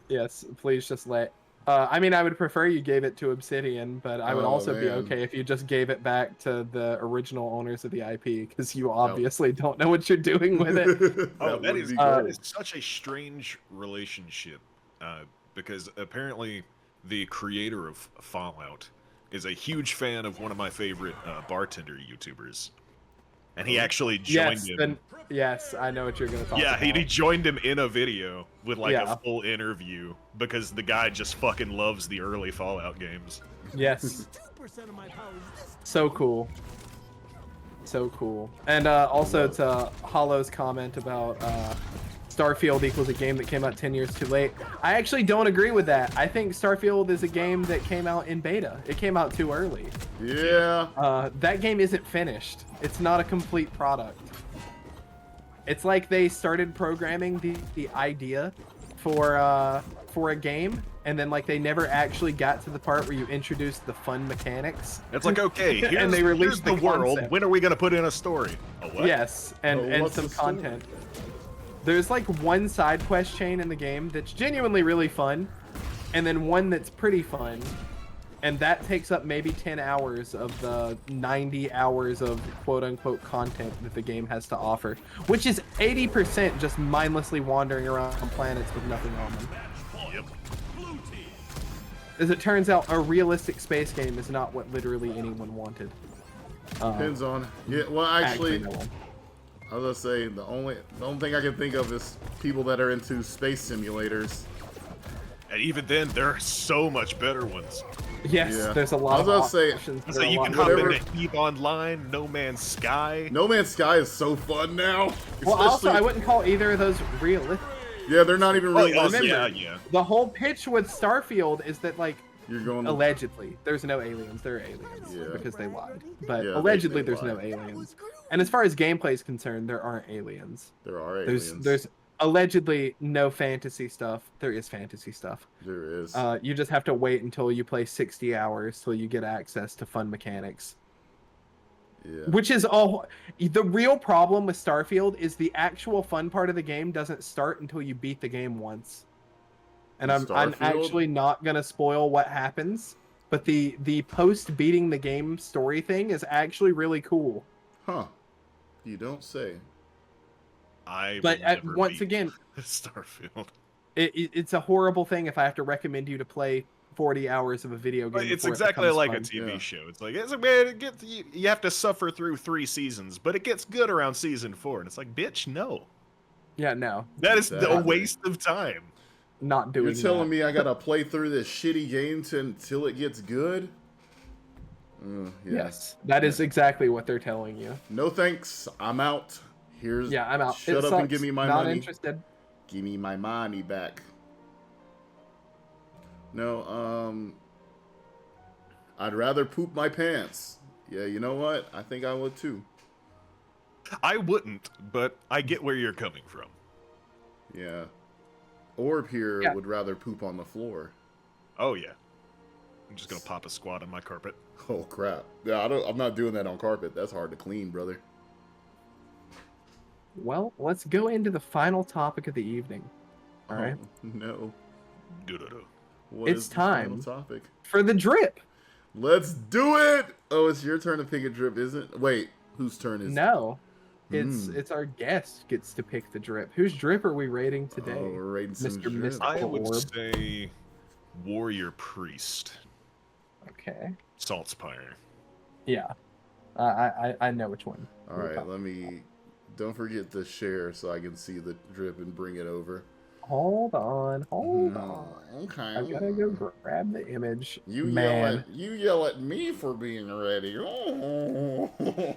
Speaker 2: Yes, please just let. I mean, I would prefer you gave it to Obsidian, but I would
Speaker 1: Oh,
Speaker 2: also be
Speaker 1: man.
Speaker 2: okay if you just gave it back to the original owners of the IP, because you obviously don't know what you're doing with it.
Speaker 3: Oh,
Speaker 1: that
Speaker 3: is
Speaker 1: be
Speaker 3: that
Speaker 1: great.
Speaker 3: is such a strange relationship, because apparently the creator of Fallout is a huge fan of one of my favorite bartender YouTubers, and he actually joined him.
Speaker 2: Yes, I know what you're gonna talk
Speaker 3: Yeah,
Speaker 2: about.
Speaker 3: he joined him in a video with like
Speaker 2: Yeah.
Speaker 3: a full interview because the guy just fucking loves the early Fallout games.
Speaker 2: Yes. So cool. So cool. And also to Hollow's comment about Starfield equals a game that came out 10 years too late. I actually don't agree with that. I think Starfield is a game that came out in beta. It came out too early.
Speaker 1: Yeah.
Speaker 2: That game isn't finished. It's not a complete product. It's like they started programming the idea for a game, and then like they never actually got to the part where you introduce the fun mechanics.
Speaker 3: It's like, okay, here's,
Speaker 2: And they
Speaker 3: here's
Speaker 2: released
Speaker 3: the
Speaker 2: the
Speaker 3: world.
Speaker 2: concept.
Speaker 3: When are we gonna put in a story? A what?
Speaker 2: Yes, and
Speaker 1: what's
Speaker 2: some
Speaker 1: the story?
Speaker 2: content. There's like one side quest chain in the game that's genuinely really fun, and then one that's pretty fun, and that takes up maybe 10 hours of the 90 hours of quote-unquote content that the game has to offer, which is 80% just mindlessly wandering around planets with nothing on them.
Speaker 3: Yep.
Speaker 2: As it turns out, a realistic space game is not what literally anyone wanted.
Speaker 1: Depends on. Yeah. Well, actually,
Speaker 2: no one.
Speaker 1: I was gonna say the only thing I can think of is people that are into space simulators.
Speaker 3: And even then, there are so much better ones.
Speaker 2: Yes,
Speaker 1: Yeah.
Speaker 2: there's a lot
Speaker 1: I
Speaker 2: of
Speaker 1: was gonna say-
Speaker 2: options.
Speaker 3: So
Speaker 2: There are a
Speaker 3: you
Speaker 2: lot
Speaker 3: can
Speaker 2: of
Speaker 3: hop
Speaker 1: whatever-
Speaker 3: into EVE Online, No Man's Sky.
Speaker 1: No Man's Sky is so fun now.
Speaker 2: Well, also,
Speaker 1: Especially-
Speaker 2: I wouldn't call either of those realistic.
Speaker 1: Yeah, they're not even
Speaker 3: Oh,
Speaker 1: really.
Speaker 3: yeah, yeah.
Speaker 2: The whole pitch with Starfield is that, like,
Speaker 1: You're going.
Speaker 2: allegedly, there's no aliens. There are aliens
Speaker 1: Yeah.
Speaker 2: because they lied. But
Speaker 1: Yeah,
Speaker 2: allegedly,
Speaker 1: they
Speaker 2: there's no
Speaker 1: lied.
Speaker 2: aliens. And as far as gameplay is concerned, there aren't aliens.
Speaker 1: There are aliens.
Speaker 2: There's allegedly no fantasy stuff. There is fantasy stuff.
Speaker 1: There is.
Speaker 2: You just have to wait until you play 60 hours till you get access to fun mechanics.
Speaker 1: Yeah.
Speaker 2: Which is all. The real problem with Starfield is the actual fun part of the game doesn't start until you beat the game once. And I'm
Speaker 1: Starfield?
Speaker 2: actually not gonna spoil what happens, but the post beating the game story thing is actually really cool.
Speaker 1: Huh. You don't say.
Speaker 3: I
Speaker 2: But
Speaker 3: will never
Speaker 2: once
Speaker 3: beat
Speaker 2: again,
Speaker 3: Starfield.
Speaker 2: it's a horrible thing if I have to recommend you to play 40 hours of a video game.
Speaker 3: It's
Speaker 2: before it
Speaker 3: exactly
Speaker 2: becomes
Speaker 3: like
Speaker 2: fun.
Speaker 3: a TV
Speaker 1: Yeah.
Speaker 3: show. It's like, man, you have to suffer through 3 seasons, but it gets good around season 4, and it's like, bitch, no,
Speaker 2: Yeah, no,
Speaker 3: that is a
Speaker 1: Exactly.
Speaker 3: waste of time.
Speaker 2: not doing
Speaker 1: You're telling
Speaker 2: that.
Speaker 1: me I gotta play through this shitty game until it gets good? Yeah.
Speaker 2: Yes, that is exactly what they're telling you.
Speaker 1: No thanks. I'm out. Here's.
Speaker 2: Yeah, I'm out.
Speaker 1: Shut
Speaker 2: It
Speaker 1: up and
Speaker 2: sucks.
Speaker 1: give me my
Speaker 2: Not
Speaker 1: money.
Speaker 2: interested.
Speaker 1: Give me my money back. No, I'd rather poop my pants. Yeah, you know what? I think I would too.
Speaker 3: I wouldn't, but I get where you're coming from.
Speaker 1: Yeah. Orb here
Speaker 2: Yeah.
Speaker 1: would rather poop on the floor.
Speaker 3: Oh yeah, I'm just gonna pop a squat on my carpet.
Speaker 1: Oh crap. Yeah, I'm not doing that on carpet. That's hard to clean, brother.
Speaker 2: Well, let's go into the final topic of the evening. All right.
Speaker 1: Oh, no.
Speaker 3: Do-do-do.
Speaker 1: What
Speaker 2: It's
Speaker 1: is the final
Speaker 2: time.
Speaker 1: topic?
Speaker 2: For the drip.
Speaker 1: Let's do it! Oh, it's your turn to pick a drip, isn't it? Wait, whose turn is it?
Speaker 2: No. It's our guest gets to pick the drip. Whose drip are we rating
Speaker 1: Oh,
Speaker 2: today,
Speaker 1: we're rating some
Speaker 2: Mr.
Speaker 1: drip.
Speaker 2: Mystical
Speaker 3: I would
Speaker 2: Orb?
Speaker 3: say Warrior Priest.
Speaker 2: Okay.
Speaker 3: Saltspire.
Speaker 2: Yeah. I know which one.
Speaker 1: All
Speaker 2: you're
Speaker 1: right,
Speaker 2: talking
Speaker 1: let me. Don't forget to share so I can see the drip and bring it over.
Speaker 2: Hold on, hold on.
Speaker 1: Okay.
Speaker 2: I've got to go grab the image.
Speaker 1: You
Speaker 2: Man.
Speaker 1: yell at me for being ready. Oh.
Speaker 2: Well,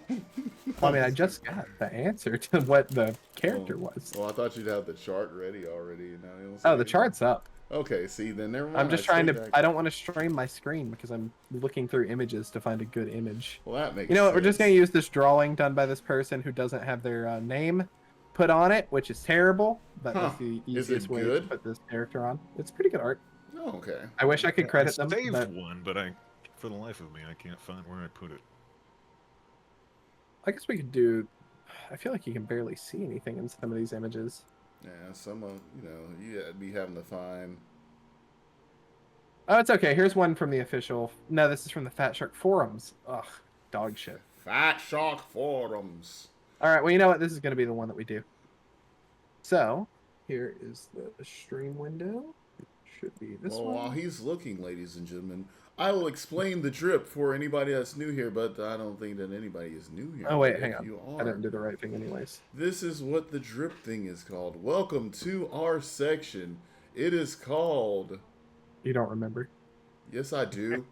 Speaker 2: I mean, I just got the answer to what the character was.
Speaker 1: Well, I thought you'd have the chart ready already. And now you don't
Speaker 2: Oh,
Speaker 1: say
Speaker 2: the
Speaker 1: anything.
Speaker 2: chart's up.
Speaker 1: Okay, see, then never mind.
Speaker 2: I'm just trying
Speaker 1: stay
Speaker 2: to.
Speaker 1: back.
Speaker 2: I don't want to stream my screen because I'm looking through images to find a good image.
Speaker 1: Well, that makes
Speaker 2: You know what?
Speaker 1: sense.
Speaker 2: We're just gonna use this drawing done by this person who doesn't have their name put on it, which is terrible. But that's the
Speaker 1: Is it
Speaker 2: easiest way to
Speaker 1: good?
Speaker 2: put this character on. It's pretty good art.
Speaker 1: Oh, okay.
Speaker 2: I wish I could credit them.
Speaker 3: I saved
Speaker 2: But
Speaker 3: one, but for the life of me, I can't find where I put it.
Speaker 2: I guess we could do. I feel like you can barely see anything in some of these images.
Speaker 1: Yeah, some of you be having to find.
Speaker 2: Oh, it's okay. Here's one from the official. No, this is from the Fat Shark forums. Ugh, dog shit.
Speaker 1: Fat Shark forums.
Speaker 2: All right. Well, you know what? This is going to be the one that we do. So here is the stream window. It should be this one.
Speaker 1: While he's looking, ladies and gentlemen, I will explain the drip for anybody that's new here, but I don't think that anybody is new here.
Speaker 2: Oh wait,
Speaker 1: If
Speaker 2: hang on.
Speaker 1: you
Speaker 2: I
Speaker 1: are,
Speaker 2: didn't do the right thing, anyways.
Speaker 1: This is what the drip thing is called. Welcome to our section. It is called.
Speaker 2: You don't remember?
Speaker 1: Yes, I do.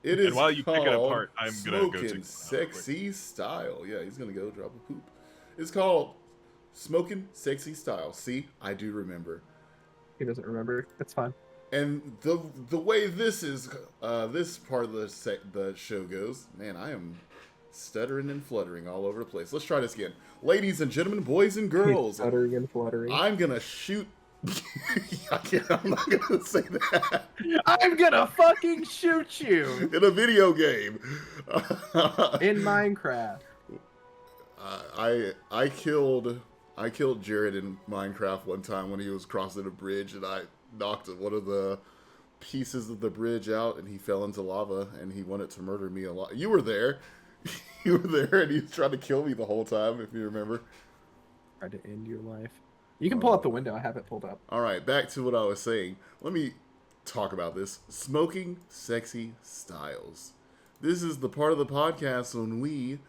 Speaker 1: It is
Speaker 3: And while you pick it
Speaker 1: called
Speaker 3: apart, I'm gonna go
Speaker 1: Smoking
Speaker 3: take
Speaker 1: Sexy Style. Yeah, he's gonna go drop a poop. It's called Smoking Sexy Style. See, I do remember.
Speaker 2: He doesn't remember. It's fine.
Speaker 1: And the way this is this part of the show goes, man, I am stuttering and fluttering all over the place. Let's try this again, ladies and gentlemen, boys and girls.
Speaker 2: Stuttering and fluttering.
Speaker 1: I'm gonna shoot. I'm not gonna say that.
Speaker 2: I'm gonna fucking shoot you
Speaker 1: In a video game.
Speaker 2: in Minecraft.
Speaker 1: I killed Jared in Minecraft one time when he was crossing a bridge, and I knocked one of the pieces of the bridge out, and he fell into lava, and he wanted to murder me a lot. You were there. You were there, and he was trying to kill me the whole time, if you remember.
Speaker 2: Tried to end your life. You can pull up the window. I have it pulled up.
Speaker 1: All right, back to what I was saying. Let me talk about this. Smoking Sexy Styles. This is the part of the podcast when we,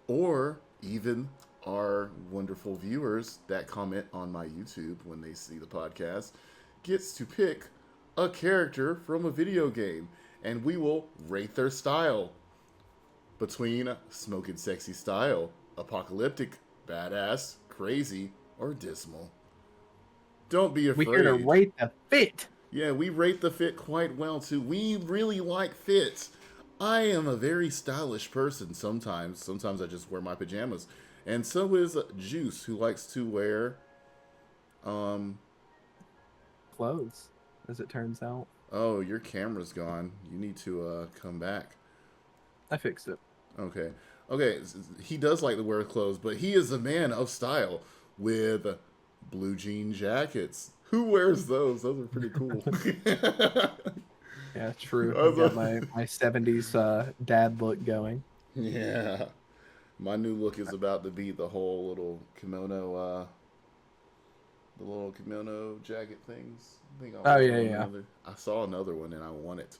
Speaker 1: or even our wonderful viewers that comment on my YouTube when they see the podcast, gets to pick a character from a video game, and we will rate their style between Smoking Sexy Style, apocalyptic, badass, crazy, or dismal. Don't be afraid.
Speaker 2: We're here to rate the fit.
Speaker 1: Yeah, we rate the fit quite well too. We really like fits. I am a very stylish person sometimes. Sometimes I just wear my pajamas. And so is Juice, who likes to wear
Speaker 2: Clothes, as it turns out.
Speaker 1: oh, your camera's gone. You need to come back.
Speaker 2: I fixed it.
Speaker 1: Okay. Okay, he does like to wear clothes, but he is a man of style with blue jean jackets. Who wears those? Those are pretty cool.
Speaker 2: Yeah, true. I've got my 70s dad look going.
Speaker 1: Yeah. My new look is about to be the whole little kimono, the little kimono jacket things. I think I saw another one and I want it.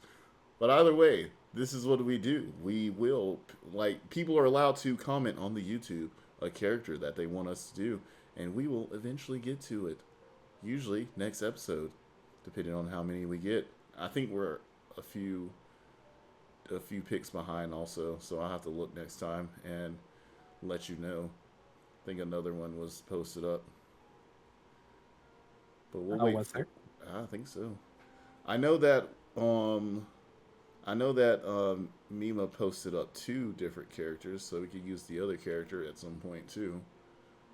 Speaker 1: But either way, this is what we do. We will, people are allowed to comment on the YouTube a character that they want us to do, and we will eventually get to it. Usually next episode, depending on how many we get. I think we're a few picks behind also, so I'll have to look next time and let you know. I think another one was posted up. But we'll wait.
Speaker 2: Was there?
Speaker 1: I think so. I know that Mima posted up 2 different characters, so we could use the other character at some point too.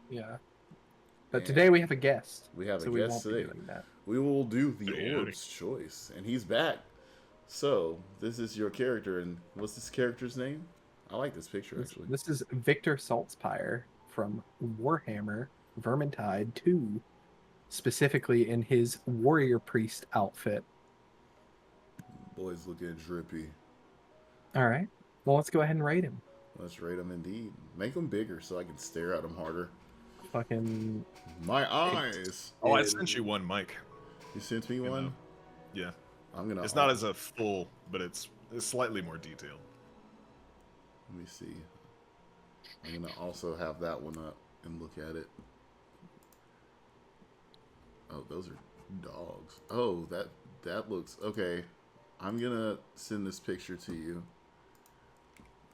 Speaker 2: Yeah. But today we have a guest.
Speaker 1: We have
Speaker 2: so
Speaker 1: a guest today. We will do the Orb's choice, and he's back. So this is your character, and what's this character's name? I like this picture actually.
Speaker 2: This is Victor Saltspire from Warhammer Vermintide 2, specifically in his warrior priest outfit.
Speaker 1: Boy's looking drippy.
Speaker 2: All right. Well, let's go ahead and rate him.
Speaker 1: Let's rate them indeed. Make them bigger so I can stare at them harder.
Speaker 2: Fucking.
Speaker 1: My eyes.
Speaker 3: Oh, I sent you one, Mike.
Speaker 1: You sent me one?
Speaker 3: Yeah.
Speaker 1: I'm gonna.
Speaker 3: It's not as a full, but it's slightly more detailed.
Speaker 1: Let me see. I'm gonna also have that one up and look at it. Oh, those are dogs. Oh, that looks okay. I'm gonna send this picture to you,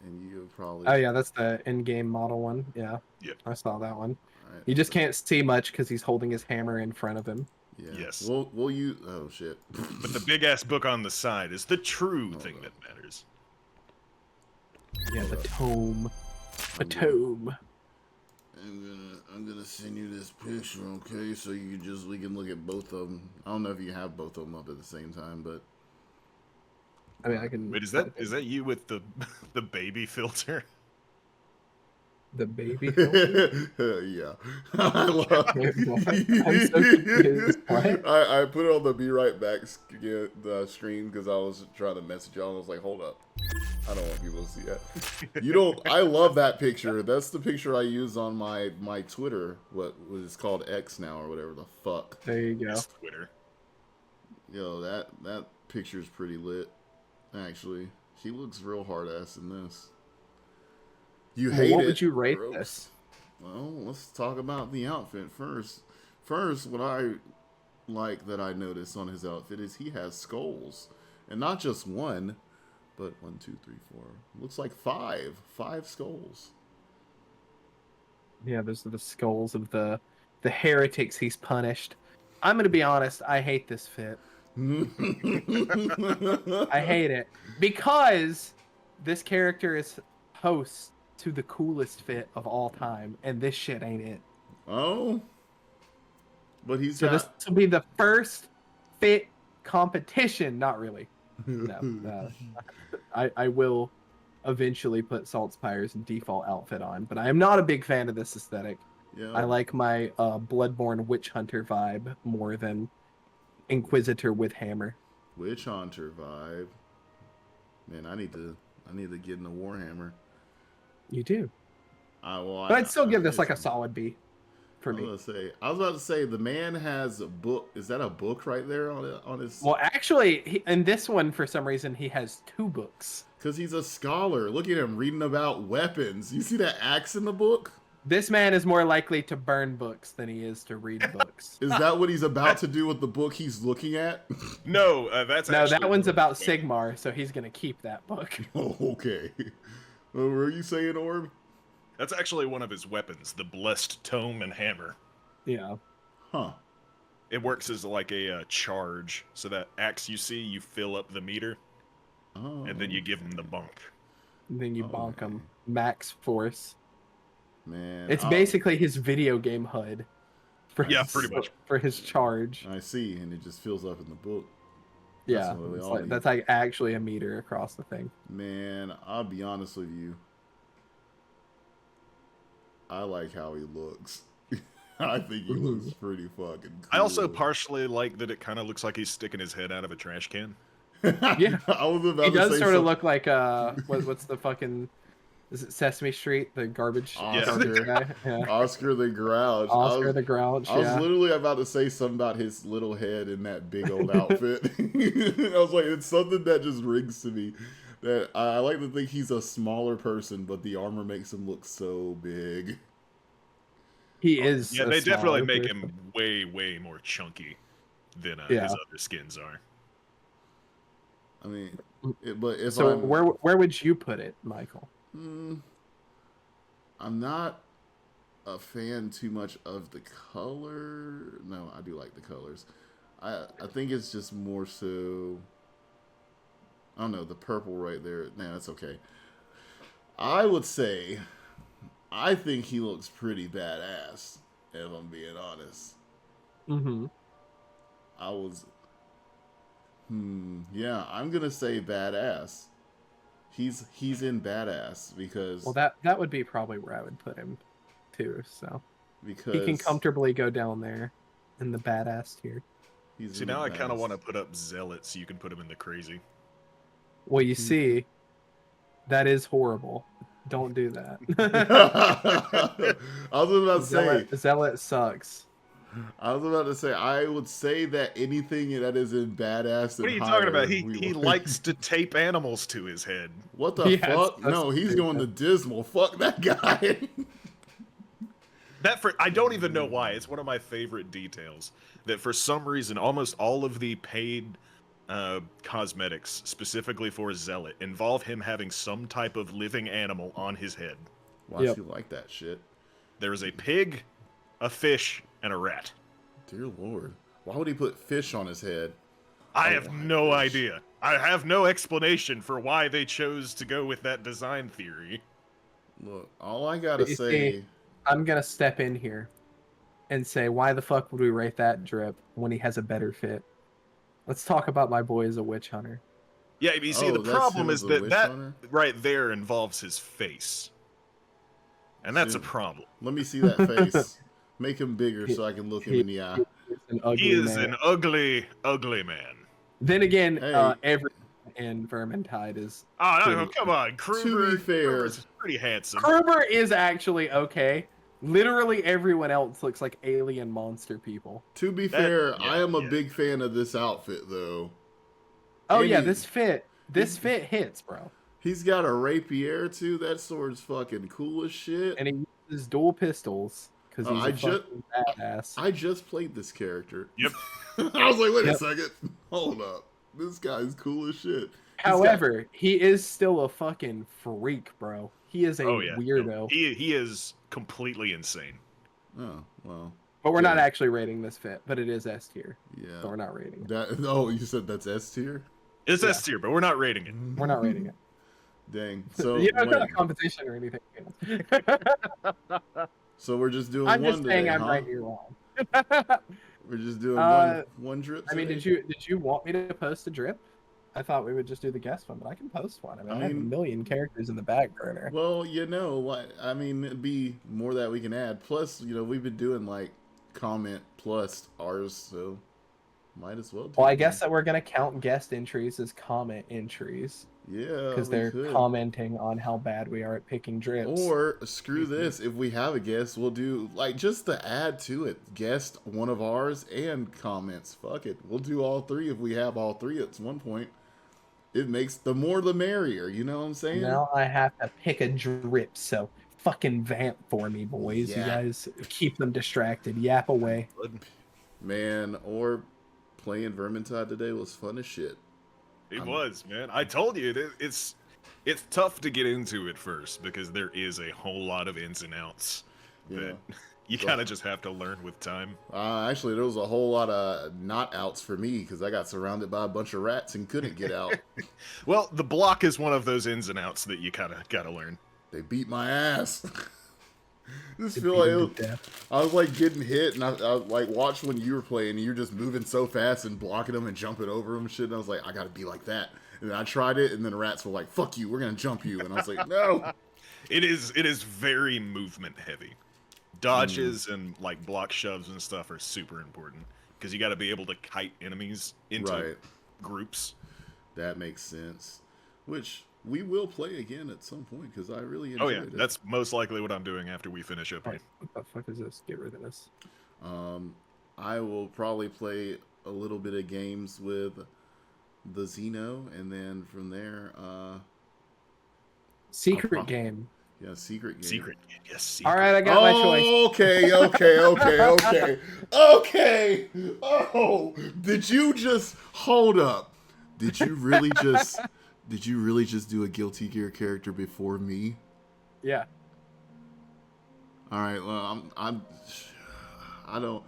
Speaker 1: and you probably.
Speaker 2: Oh yeah, that's the in-game model one. Yeah.
Speaker 3: Yep.
Speaker 2: I saw that one.
Speaker 1: Right.
Speaker 2: You just can't see much because he's holding his hammer in front of him.
Speaker 1: Yeah.
Speaker 3: Yes.
Speaker 1: We'll use. Oh shit.
Speaker 3: But the big ass book on the side is the true thing that matters.
Speaker 2: Yeah, the tome. A tome.
Speaker 1: I'm gonna send you this picture, okay? So we can look at both of them. I don't know if you have both of them up at the same time, but
Speaker 2: I mean, I can.
Speaker 3: Wait, is that you with the the baby filter?
Speaker 2: The baby filter?
Speaker 1: Yeah. I love
Speaker 2: What? I'm so confused. What?
Speaker 1: I put it on the Be Right Back screen because I was trying to message y'all and I was like, hold up. I don't want people to see that. You don't. I love that picture. That's the picture I use on my Twitter. What was called X now or whatever the fuck.
Speaker 2: There you go.
Speaker 3: It's Twitter.
Speaker 1: Yo, that picture's pretty lit. Actually, he looks real hard ass in this. You
Speaker 2: Well,
Speaker 1: hate
Speaker 2: what
Speaker 1: it.
Speaker 2: would you rate
Speaker 1: Gross.
Speaker 2: this?
Speaker 1: Well, let's talk about the outfit first. First, what I like that I noticed on his outfit is he has skulls, and not just one, but 1, 2, 3, 4. Looks like five skulls.
Speaker 2: Yeah, those are the skulls of the heretics he's punished. I'm gonna be honest. I hate this fit. I hate it because this character is host to the coolest fit of all time, and this shit ain't it.
Speaker 1: Oh, but he's
Speaker 2: So
Speaker 1: got...
Speaker 2: this will be the first fit competition. Not really. No. I will eventually put Salt Spire's default outfit on, but I am not a big fan of this aesthetic.
Speaker 1: Yeah.
Speaker 2: I like my Bloodborne Witch Hunter vibe more than Inquisitor with hammer.
Speaker 1: Witch Hunter vibe. Man, I need to get in the Warhammer.
Speaker 2: You do.
Speaker 1: Well,
Speaker 2: But I'd still give this like a solid B for me.
Speaker 1: I was about to say the man has a book. Is that a book right there on his?
Speaker 2: Well, actually, in this one, for some reason, he has 2 books.
Speaker 1: Because he's a scholar. Look at him reading about weapons. You see that axe in the book?
Speaker 2: This man is more likely to burn books than he is to read books.
Speaker 1: Is that what he's about to do with the book he's looking at?
Speaker 3: No, that's
Speaker 2: No,
Speaker 3: actually
Speaker 2: that one's about Sigmar, so he's gonna keep that book.
Speaker 1: Oh, okay. What were you saying, Orb?
Speaker 3: That's actually one of his weapons, the blessed tome and hammer.
Speaker 2: Yeah.
Speaker 1: Huh.
Speaker 3: It works as like a charge, so that axe you see, you fill up the meter,
Speaker 1: Oh.
Speaker 3: and then you give him the bunk.
Speaker 2: And then you bonk
Speaker 1: Okay.
Speaker 2: him. Max force.
Speaker 1: Man.
Speaker 2: It's basically his video game HUD.
Speaker 3: Yeah, pretty much.
Speaker 2: For his charge.
Speaker 1: I see, and it just fills up in the book.
Speaker 2: Yeah.
Speaker 1: what we
Speaker 2: It's
Speaker 1: all
Speaker 2: like,
Speaker 1: need.
Speaker 2: that's like actually a meter across the thing.
Speaker 1: Man, I'll be honest with you. I like how he looks. I think he looks pretty fucking cool.
Speaker 3: I also partially like that it kind of looks like he's sticking his head out of a trash can.
Speaker 2: Yeah.
Speaker 1: I was about
Speaker 2: He
Speaker 1: to
Speaker 2: does
Speaker 1: say
Speaker 2: sort of
Speaker 1: something.
Speaker 2: look like what's the fucking, is it Sesame Street, the garbage
Speaker 1: Oscar.
Speaker 2: guy? Yeah.
Speaker 1: Oscar the Grouch.
Speaker 2: Oscar the Grouch.
Speaker 1: I was
Speaker 2: Yeah.
Speaker 1: literally about to say something about his little head in that big old outfit. I was like, it's something that just rings to me. That I like to think he's a smaller person, but the armor makes him look so big.
Speaker 2: He is.
Speaker 3: Yeah,
Speaker 2: a
Speaker 3: they definitely
Speaker 2: smaller
Speaker 3: make
Speaker 2: person.
Speaker 3: him way more chunky than
Speaker 2: Yeah.
Speaker 3: his other skins are.
Speaker 1: I mean, but if
Speaker 2: So
Speaker 1: I'm,
Speaker 2: where would you put it, Michael?
Speaker 1: I'm not a fan too much of the color. No, I do like the colors. I think it's just more so. I don't know, the purple right there. Nah, that's okay. I would say, I think he looks pretty badass, if I'm being honest.
Speaker 2: Mm-hmm.
Speaker 1: Yeah, I'm gonna say badass. He's in badass because
Speaker 2: Well, that would be probably where I would put him, too. So
Speaker 1: because
Speaker 2: he can comfortably go down there in the badass tier.
Speaker 1: he's
Speaker 3: See,
Speaker 1: in the
Speaker 3: now I kind of
Speaker 1: badass.
Speaker 3: want to put up Zealot so you can put him in the crazy.
Speaker 2: Well, you see, that is horrible. Don't do that.
Speaker 1: I was about to say.
Speaker 2: Zealot sucks.
Speaker 1: I was about to say. I would say that anything that is in badass.
Speaker 3: What are
Speaker 1: and
Speaker 3: you talking about?
Speaker 1: higher,
Speaker 3: He likes to tape animals to his head.
Speaker 1: What the
Speaker 2: Yeah,
Speaker 1: fuck? No, he's going to Dismal. Fuck that guy.
Speaker 3: I don't even know why. It's one of my favorite details. That for some reason, almost all of the paid cosmetics, specifically for Zealot, involve him having some type of living animal on his head.
Speaker 1: Why does he like that shit?
Speaker 3: There is a pig, a fish, and a rat.
Speaker 1: Dear Lord. Why would he put fish on his head?
Speaker 3: I have no idea. I have no explanation for why they chose to go with that design theory.
Speaker 1: Look, all I gotta say...
Speaker 2: I'm gonna step in here and say, why the fuck would we rate that drip when he has a better fit? Let's talk about my boy as a witch hunter.
Speaker 3: Yeah, you see, the problem is that right there involves his face. And that's a problem.
Speaker 1: Let me see that face. Make him bigger so I can look him in the eye.
Speaker 3: He is an ugly, ugly man.
Speaker 2: Then again, everyone in Vermintide is...
Speaker 3: Oh, no, come on. Kruber,
Speaker 1: to be fair,
Speaker 3: Kruber's pretty handsome.
Speaker 2: Kruber is actually okay. Literally everyone else looks like alien monster people.
Speaker 1: To be fair, I am a big fan of this outfit, though.
Speaker 2: Oh, and yeah, this fit hits, bro.
Speaker 1: He's got a rapier, too. That sword's fucking cool as shit.
Speaker 2: And he uses dual pistols, because he's a fucking badass.
Speaker 1: I just played this character.
Speaker 3: Yep.
Speaker 1: I was like, wait a second. Hold up. This guy's cool as shit.
Speaker 2: However, he is still a fucking freak, bro. He is a weirdo.
Speaker 3: No, he is completely insane.
Speaker 1: Oh, well.
Speaker 2: But we're not actually rating this fit, but it is S tier.
Speaker 1: Yeah.
Speaker 2: So we're not rating it.
Speaker 1: Oh, you said that's S tier?
Speaker 3: It's S tier, but we're not rating it.
Speaker 2: We're not rating it.
Speaker 1: Dang. So
Speaker 2: it's not a competition or anything.
Speaker 1: So we're just doing
Speaker 2: I'm
Speaker 1: one
Speaker 2: just saying
Speaker 1: today,
Speaker 2: I'm
Speaker 1: huh?
Speaker 2: right, you're wrong.
Speaker 1: We're just doing one drip
Speaker 2: I mean,
Speaker 1: today?
Speaker 2: did you want me to post a drip? I thought we would just do the guest one, but I can post one. I have a million characters in the back burner.
Speaker 1: Well, I mean, it'd be more that we can add. Plus, we've been doing like comment plus ours, so might as well.
Speaker 2: Well, I guess that we're gonna count guest entries as comment entries.
Speaker 1: Yeah,
Speaker 2: because they're commenting on how bad we are at picking drips.
Speaker 1: Or screw this, if we have a guest, we'll do like just to add to it, guest one of ours and comments. Fuck it, we'll do all three if we have all three at one point. It makes the more the merrier, you know what I'm saying?
Speaker 2: Now I have to pick a drip, so fucking vamp for me, boys. Yeah. You guys keep them distracted. Yap away.
Speaker 1: Man, or playing Vermintide today was fun as shit.
Speaker 3: It was, man. I told you, it's tough to get into at first because there is a whole lot of ins and outs that you kind of just have to learn with time.
Speaker 1: Actually, there was a whole lot of not outs for me because I got surrounded by a bunch of rats and couldn't get out.
Speaker 3: Well, the block is one of those ins and outs that you kind of got to learn.
Speaker 1: They beat my ass. Just feel like I was like getting hit, and I like watched when you were playing, and you're just moving so fast and blocking them and jumping over them and shit. And I was like, I gotta be like that. And then I tried it, and then the rats were like, "Fuck you, we're gonna jump you." And I was like, "No."
Speaker 3: It is very movement heavy. Dodges and like block shoves and stuff are super important because you got to be able to kite enemies into groups.
Speaker 1: That makes sense. Which we will play again at some point because I really enjoyed it.
Speaker 3: That's most likely what I'm doing after we finish up.
Speaker 2: Right. What the fuck is this? Get rid of this.
Speaker 1: I will probably play a little bit of games with the Xeno, and then from there,
Speaker 2: secret game.
Speaker 1: Yeah, secret game.
Speaker 3: Secret game. Yes. Secret.
Speaker 2: All right, I got my choice.
Speaker 1: Okay. Oh, did you just hold up? Did you really just do a Guilty Gear character before me?
Speaker 2: Yeah.
Speaker 1: All right. Well, I don't.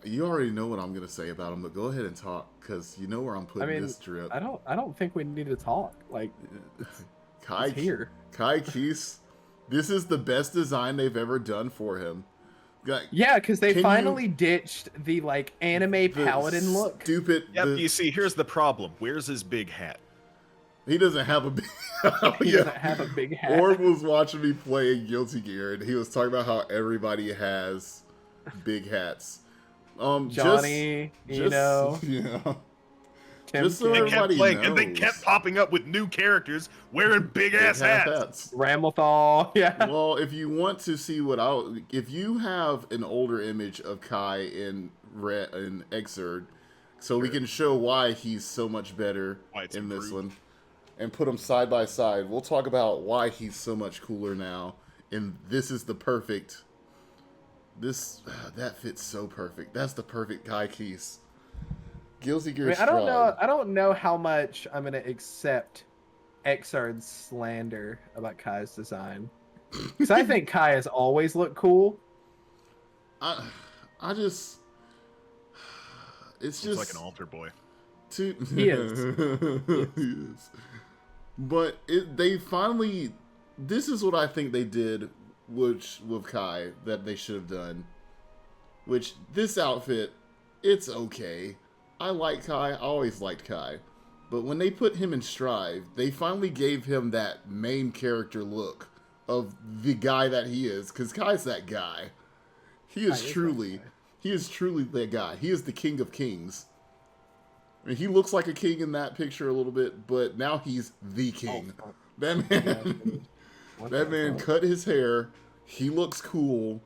Speaker 1: You already know what I'm gonna say about him, but go ahead and talk because you know where I'm putting this drip.
Speaker 2: I don't think we need to talk. Like,
Speaker 1: Kai
Speaker 2: here.
Speaker 1: Kai Keese, this is the best design they've ever done for him.
Speaker 2: Yeah, because they finally ditched the like anime paladin look.
Speaker 1: Stupid.
Speaker 3: Yep. You see, here's the problem. Where's his big hat?
Speaker 1: He doesn't have a big.
Speaker 2: He doesn't have a big hat.
Speaker 1: Orb was watching me play Guilty Gear, and he was talking about how everybody has big hats.
Speaker 2: Johnny,
Speaker 1: yeah. Just so
Speaker 2: Tim,
Speaker 3: They kept
Speaker 1: everybody
Speaker 3: playing,
Speaker 1: knows.
Speaker 3: and they kept popping up with new characters wearing big
Speaker 1: Big
Speaker 3: ass
Speaker 1: half
Speaker 3: hats.
Speaker 2: Ramlethal, yeah.
Speaker 1: Well, if you want to see if you have an older image of Kai in Exurd, so we can show why he's so much better
Speaker 3: Why it's
Speaker 1: in this
Speaker 3: improved.
Speaker 1: one, and put them side by side. We'll talk about why he's so much cooler now, and this is the perfect. That fits so perfect. That's the perfect Kai Keese. Guilty Gear
Speaker 2: I don't know.
Speaker 1: Stride.
Speaker 2: I don't know how much I'm gonna accept Exard's slander about Kai's design, because I think Kai has always looked cool.
Speaker 1: I just. It's
Speaker 3: Looks
Speaker 1: just
Speaker 3: like an altar boy.
Speaker 2: He is.
Speaker 1: He is. But they finally. This is what I think they did, with Kai, that they should have done. Which this outfit, it's okay. I like Kai. I always liked Kai. But when they put him in Strive, they finally gave him that main character look of the guy that he is. Because Kai's that guy. He is truly that guy. He is the king of kings. I mean, he looks like a king in that picture a little bit, but now he's the king.
Speaker 2: Oh,
Speaker 1: That man cut his hair. He looks cool.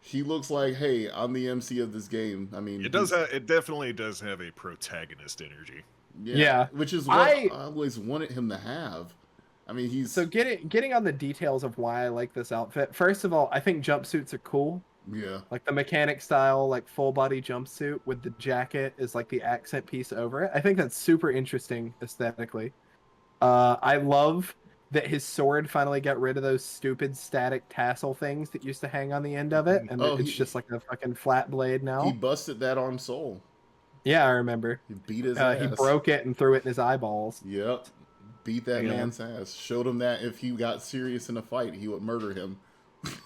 Speaker 1: He looks like, hey, I'm the MC of this game. I mean,
Speaker 3: It does. It definitely does have a protagonist energy.
Speaker 2: Yeah.
Speaker 1: which is what I always wanted him to have. I mean, he's
Speaker 2: So getting on the details of why I like this outfit. First of all, I think jumpsuits are cool.
Speaker 1: yeah.
Speaker 2: Like the mechanic style, like full body jumpsuit with the jacket is like the accent piece over it. I think that's super interesting aesthetically. I love that his sword finally got rid of those stupid static tassel things that used to hang on the end of it, and it's just like a fucking flat blade now.
Speaker 1: He busted that on Soul.
Speaker 2: Yeah, I remember.
Speaker 1: He beat his ass.
Speaker 2: He broke it and threw it in his eyeballs.
Speaker 1: Yep. Beat that
Speaker 2: Yeah.
Speaker 1: man's ass. Showed him that if he got serious in a fight, he would murder him.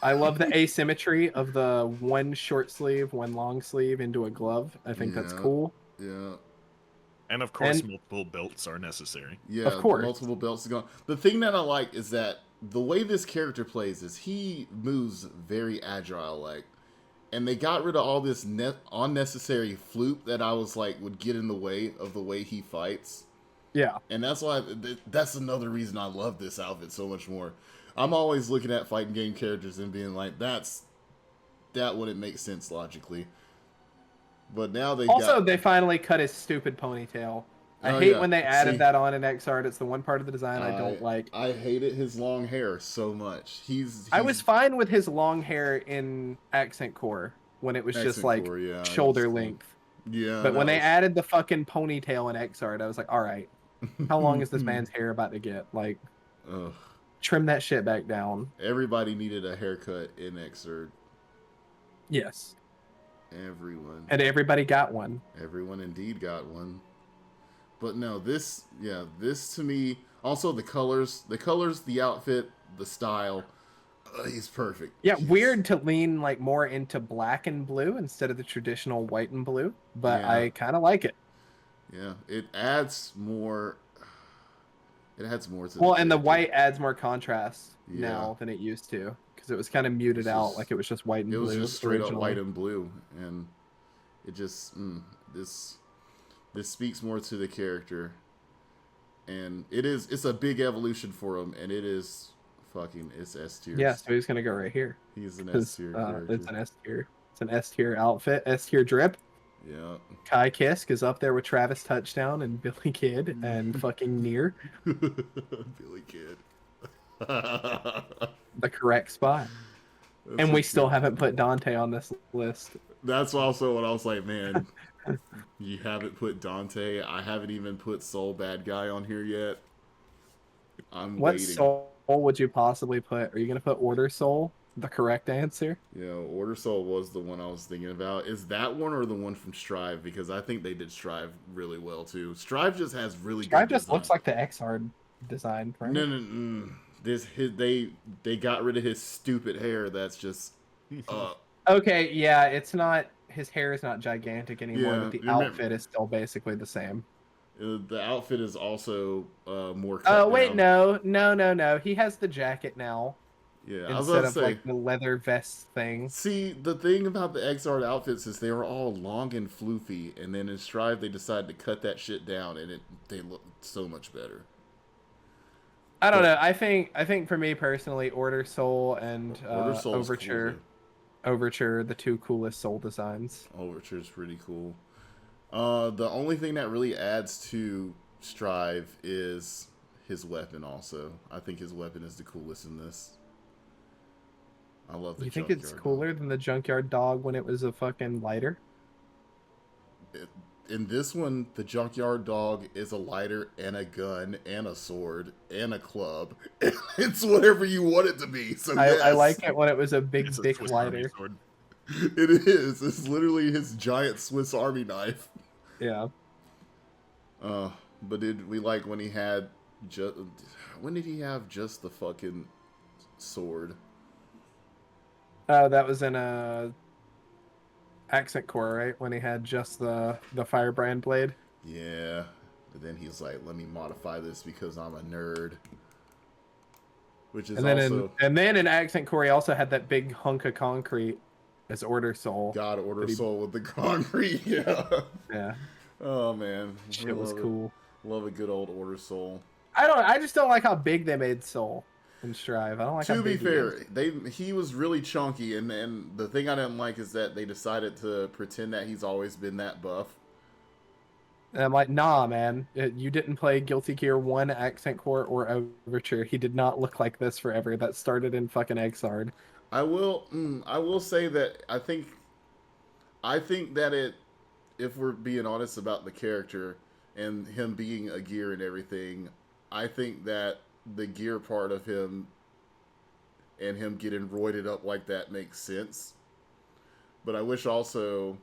Speaker 2: I love the asymmetry of the one short sleeve, one long sleeve into a glove. I think that's
Speaker 1: Yeah.
Speaker 2: cool.
Speaker 1: Yeah.
Speaker 3: And of course,
Speaker 2: And-
Speaker 3: multiple belts are necessary.
Speaker 1: Yeah,
Speaker 2: Of course.
Speaker 1: multiple belts are gone. The thing that I like is that the way this character plays is he moves very agile, like, and they got rid of all this unnecessary floop that I was like would get in the way of the way he fights.
Speaker 2: Yeah.
Speaker 1: And that's why that's another reason I love this outfit so much more. I'm always looking at fighting game characters and being like, that wouldn't make sense logically. But now
Speaker 2: they finally cut his stupid ponytail. I hate when they added that on in Xrd. It's the one part of the design I don't like.
Speaker 1: I hated his long hair so much.
Speaker 2: I was fine with his long hair in Accent Core when it was just like shoulder length.
Speaker 1: Yeah.
Speaker 2: But when they added the fucking ponytail in Xrd, I was like, all right, how long is this man's hair about to get? Like,
Speaker 1: Ugh.
Speaker 2: trim that shit back down.
Speaker 1: Everybody needed a haircut in Xrd.
Speaker 2: Yes.
Speaker 1: Everyone.
Speaker 2: And everybody got one.
Speaker 1: Everyone indeed got one. But no, this to me, also the colors, the outfit, the style, he's perfect.
Speaker 2: Yeah, weird to lean like more into black and blue instead of the traditional white and blue, but
Speaker 1: Yeah.
Speaker 2: I kind of like it.
Speaker 1: Yeah, it adds more. It adds more to.
Speaker 2: Well, and the
Speaker 1: character.
Speaker 2: white adds more contrast
Speaker 1: Yeah.
Speaker 2: now than it used to, because it was kind of muted out, like it was just white and
Speaker 1: It
Speaker 2: blue.
Speaker 1: was just straight up
Speaker 2: originally.
Speaker 1: white and blue, and it just this speaks more to the character, and it's a big evolution for him, and it's S tier.
Speaker 2: Yeah, so he's gonna go right here.
Speaker 1: He's an S
Speaker 2: Because
Speaker 1: tier character.
Speaker 2: it's an S tier. It's an S tier outfit, S tier drip.
Speaker 1: Yeah.
Speaker 2: Kai Kisk is up there with Travis Touchdown and Billy Kid and fucking Near,
Speaker 1: Billy Kid.
Speaker 2: the correct spot. And we still haven't put Dante on this list.
Speaker 1: That's also what I was like, man. You haven't put Dante. I haven't even put Soul Bad Guy on here yet. I'm
Speaker 2: What
Speaker 1: waiting.
Speaker 2: soul would you possibly put? Are you gonna put Order Soul? The correct answer?
Speaker 1: Yeah, Order Soul was the one I was thinking about. Is that one or the one from Strive? Because I think they did Strive really well too. Strive just has really
Speaker 2: Strive
Speaker 1: good
Speaker 2: just
Speaker 1: design.
Speaker 2: looks like the Xrd design. Right?
Speaker 1: No. They got rid of his stupid hair. That's just
Speaker 2: Okay, yeah, it's not. His hair is not gigantic anymore,
Speaker 1: Yeah,
Speaker 2: but the
Speaker 1: remember-
Speaker 2: outfit is still basically the same.
Speaker 1: the outfit is also more.
Speaker 2: Oh
Speaker 1: cut
Speaker 2: wait,
Speaker 1: down.
Speaker 2: no. He has the jacket now.
Speaker 1: Yeah, I was
Speaker 2: instead
Speaker 1: about
Speaker 2: of
Speaker 1: to say.
Speaker 2: like the leather vest thing.
Speaker 1: See, the thing about the Exart outfits is they were all long and floofy, and then in Strive they decided to cut that shit down, and they look so much better.
Speaker 2: I don't
Speaker 1: But-
Speaker 2: know. I think for me personally, Order Soul and
Speaker 1: Order Soul's
Speaker 2: Overture, the two coolest Soul designs.
Speaker 1: cool. Overture's pretty cool. The only thing that really adds to Strive is his weapon. Also, I think his weapon is the coolest in this. I love the.
Speaker 2: You think it's
Speaker 1: Junkyard
Speaker 2: cooler than the Junkyard Dog when it was a fucking lighter?
Speaker 1: In this one, the Junkyard Dog is a lighter and a gun and a sword and a club. It's whatever you want it to be. So yes.
Speaker 2: I like it when it was a big
Speaker 3: It's a
Speaker 2: dick
Speaker 3: Swiss Army
Speaker 2: lighter.
Speaker 3: sword.
Speaker 1: It is. It's literally his giant Swiss Army knife.
Speaker 2: Yeah.
Speaker 1: But did we like when he had just? When did he have just the fucking sword?
Speaker 2: Oh, that was in a Accent Core, right? When he had just the Firebrand blade.
Speaker 1: Yeah. But then he's like, "Let me modify this because I'm a nerd." Which is
Speaker 2: And then
Speaker 1: also
Speaker 2: in Accent Core, he also had that big hunk of concrete as Order Soul.
Speaker 1: God Order Soul with the concrete. Yeah.
Speaker 2: Yeah,
Speaker 1: Oh man,
Speaker 2: shit was
Speaker 1: Love it.
Speaker 2: cool.
Speaker 1: Love a good old Order Soul.
Speaker 2: I just don't like how big they made Soul in Strive. I don't like how
Speaker 1: To be
Speaker 2: big he is.
Speaker 1: fair, he was really chunky, and the thing I didn't like is that they decided to pretend that he's always been that buff.
Speaker 2: And I'm like, nah, man. You didn't play Guilty Gear 1, Accent Core, or Overture. He did not look like this forever. That started in fucking Exard.
Speaker 1: I will say that I think that if we're being honest about the character and him being a gear and everything, I think that the gear part of him and him getting roided up like that makes sense. But I wish also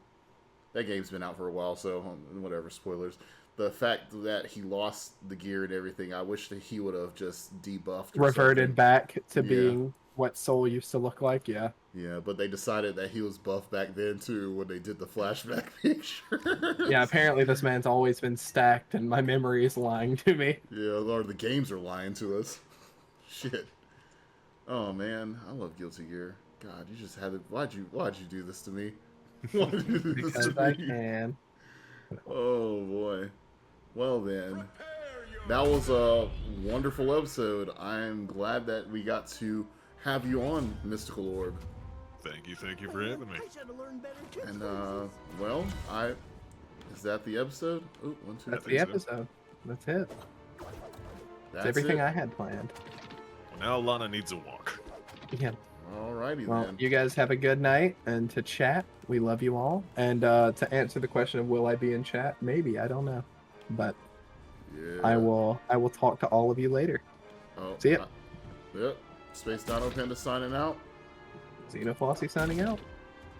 Speaker 1: that game's been out for a while, so whatever, spoilers. The fact that he lost the gear and everything, I wish that he would have just debuffed. Or
Speaker 2: Reverted
Speaker 1: something.
Speaker 2: back to
Speaker 1: Yeah.
Speaker 2: being what Soul used to look like, yeah.
Speaker 1: Yeah, but they decided that he was buff back then too when they did the flashback picture.
Speaker 2: Yeah, apparently this man's always been stacked and my memory is lying to me.
Speaker 1: Yeah, or the games are lying to us. Shit. Oh man, I love Guilty Gear. God, you just had to. Why'd you do this to me? Why'd you do this
Speaker 2: Because
Speaker 1: to
Speaker 2: I
Speaker 1: me?
Speaker 2: can.
Speaker 1: Oh boy. Well then, that was a wonderful episode. I'm glad that we got to have you on, Mystical Orb.
Speaker 3: Thank you for having me.
Speaker 1: And well, is that the episode? Oh, 1, 2,
Speaker 2: That's
Speaker 1: 3.
Speaker 2: the episode. That's it.
Speaker 1: That's
Speaker 2: That's everything
Speaker 1: it.
Speaker 2: I had planned.
Speaker 3: Well, now Lana needs a walk.
Speaker 2: Yeah.
Speaker 1: Alrighty
Speaker 2: Well,
Speaker 1: then.
Speaker 2: you guys have a good night, and to chat, we love you all. And to answer the question of will I be in chat, maybe, I don't know, but
Speaker 1: Yeah.
Speaker 2: I will talk to all of you later.
Speaker 1: Oh,
Speaker 2: See ya.
Speaker 1: Yep. SpaceDinoPanda signing out.
Speaker 2: Xenoflossy signing out.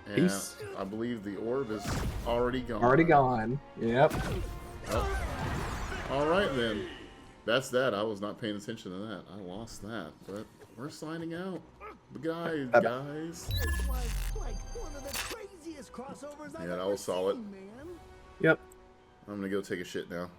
Speaker 1: And
Speaker 2: Peace.
Speaker 1: I believe the orb is already gone.
Speaker 2: Already gone. Yep.
Speaker 1: Oh. All right then. That's that. I was not paying attention to that. I lost that. But we're signing out. Guys.
Speaker 4: Like one of the craziest crossovers I've
Speaker 1: Yeah, that
Speaker 4: ever
Speaker 1: was solid.
Speaker 4: seen, man.
Speaker 2: Yep.
Speaker 1: I'm gonna go take a shit now.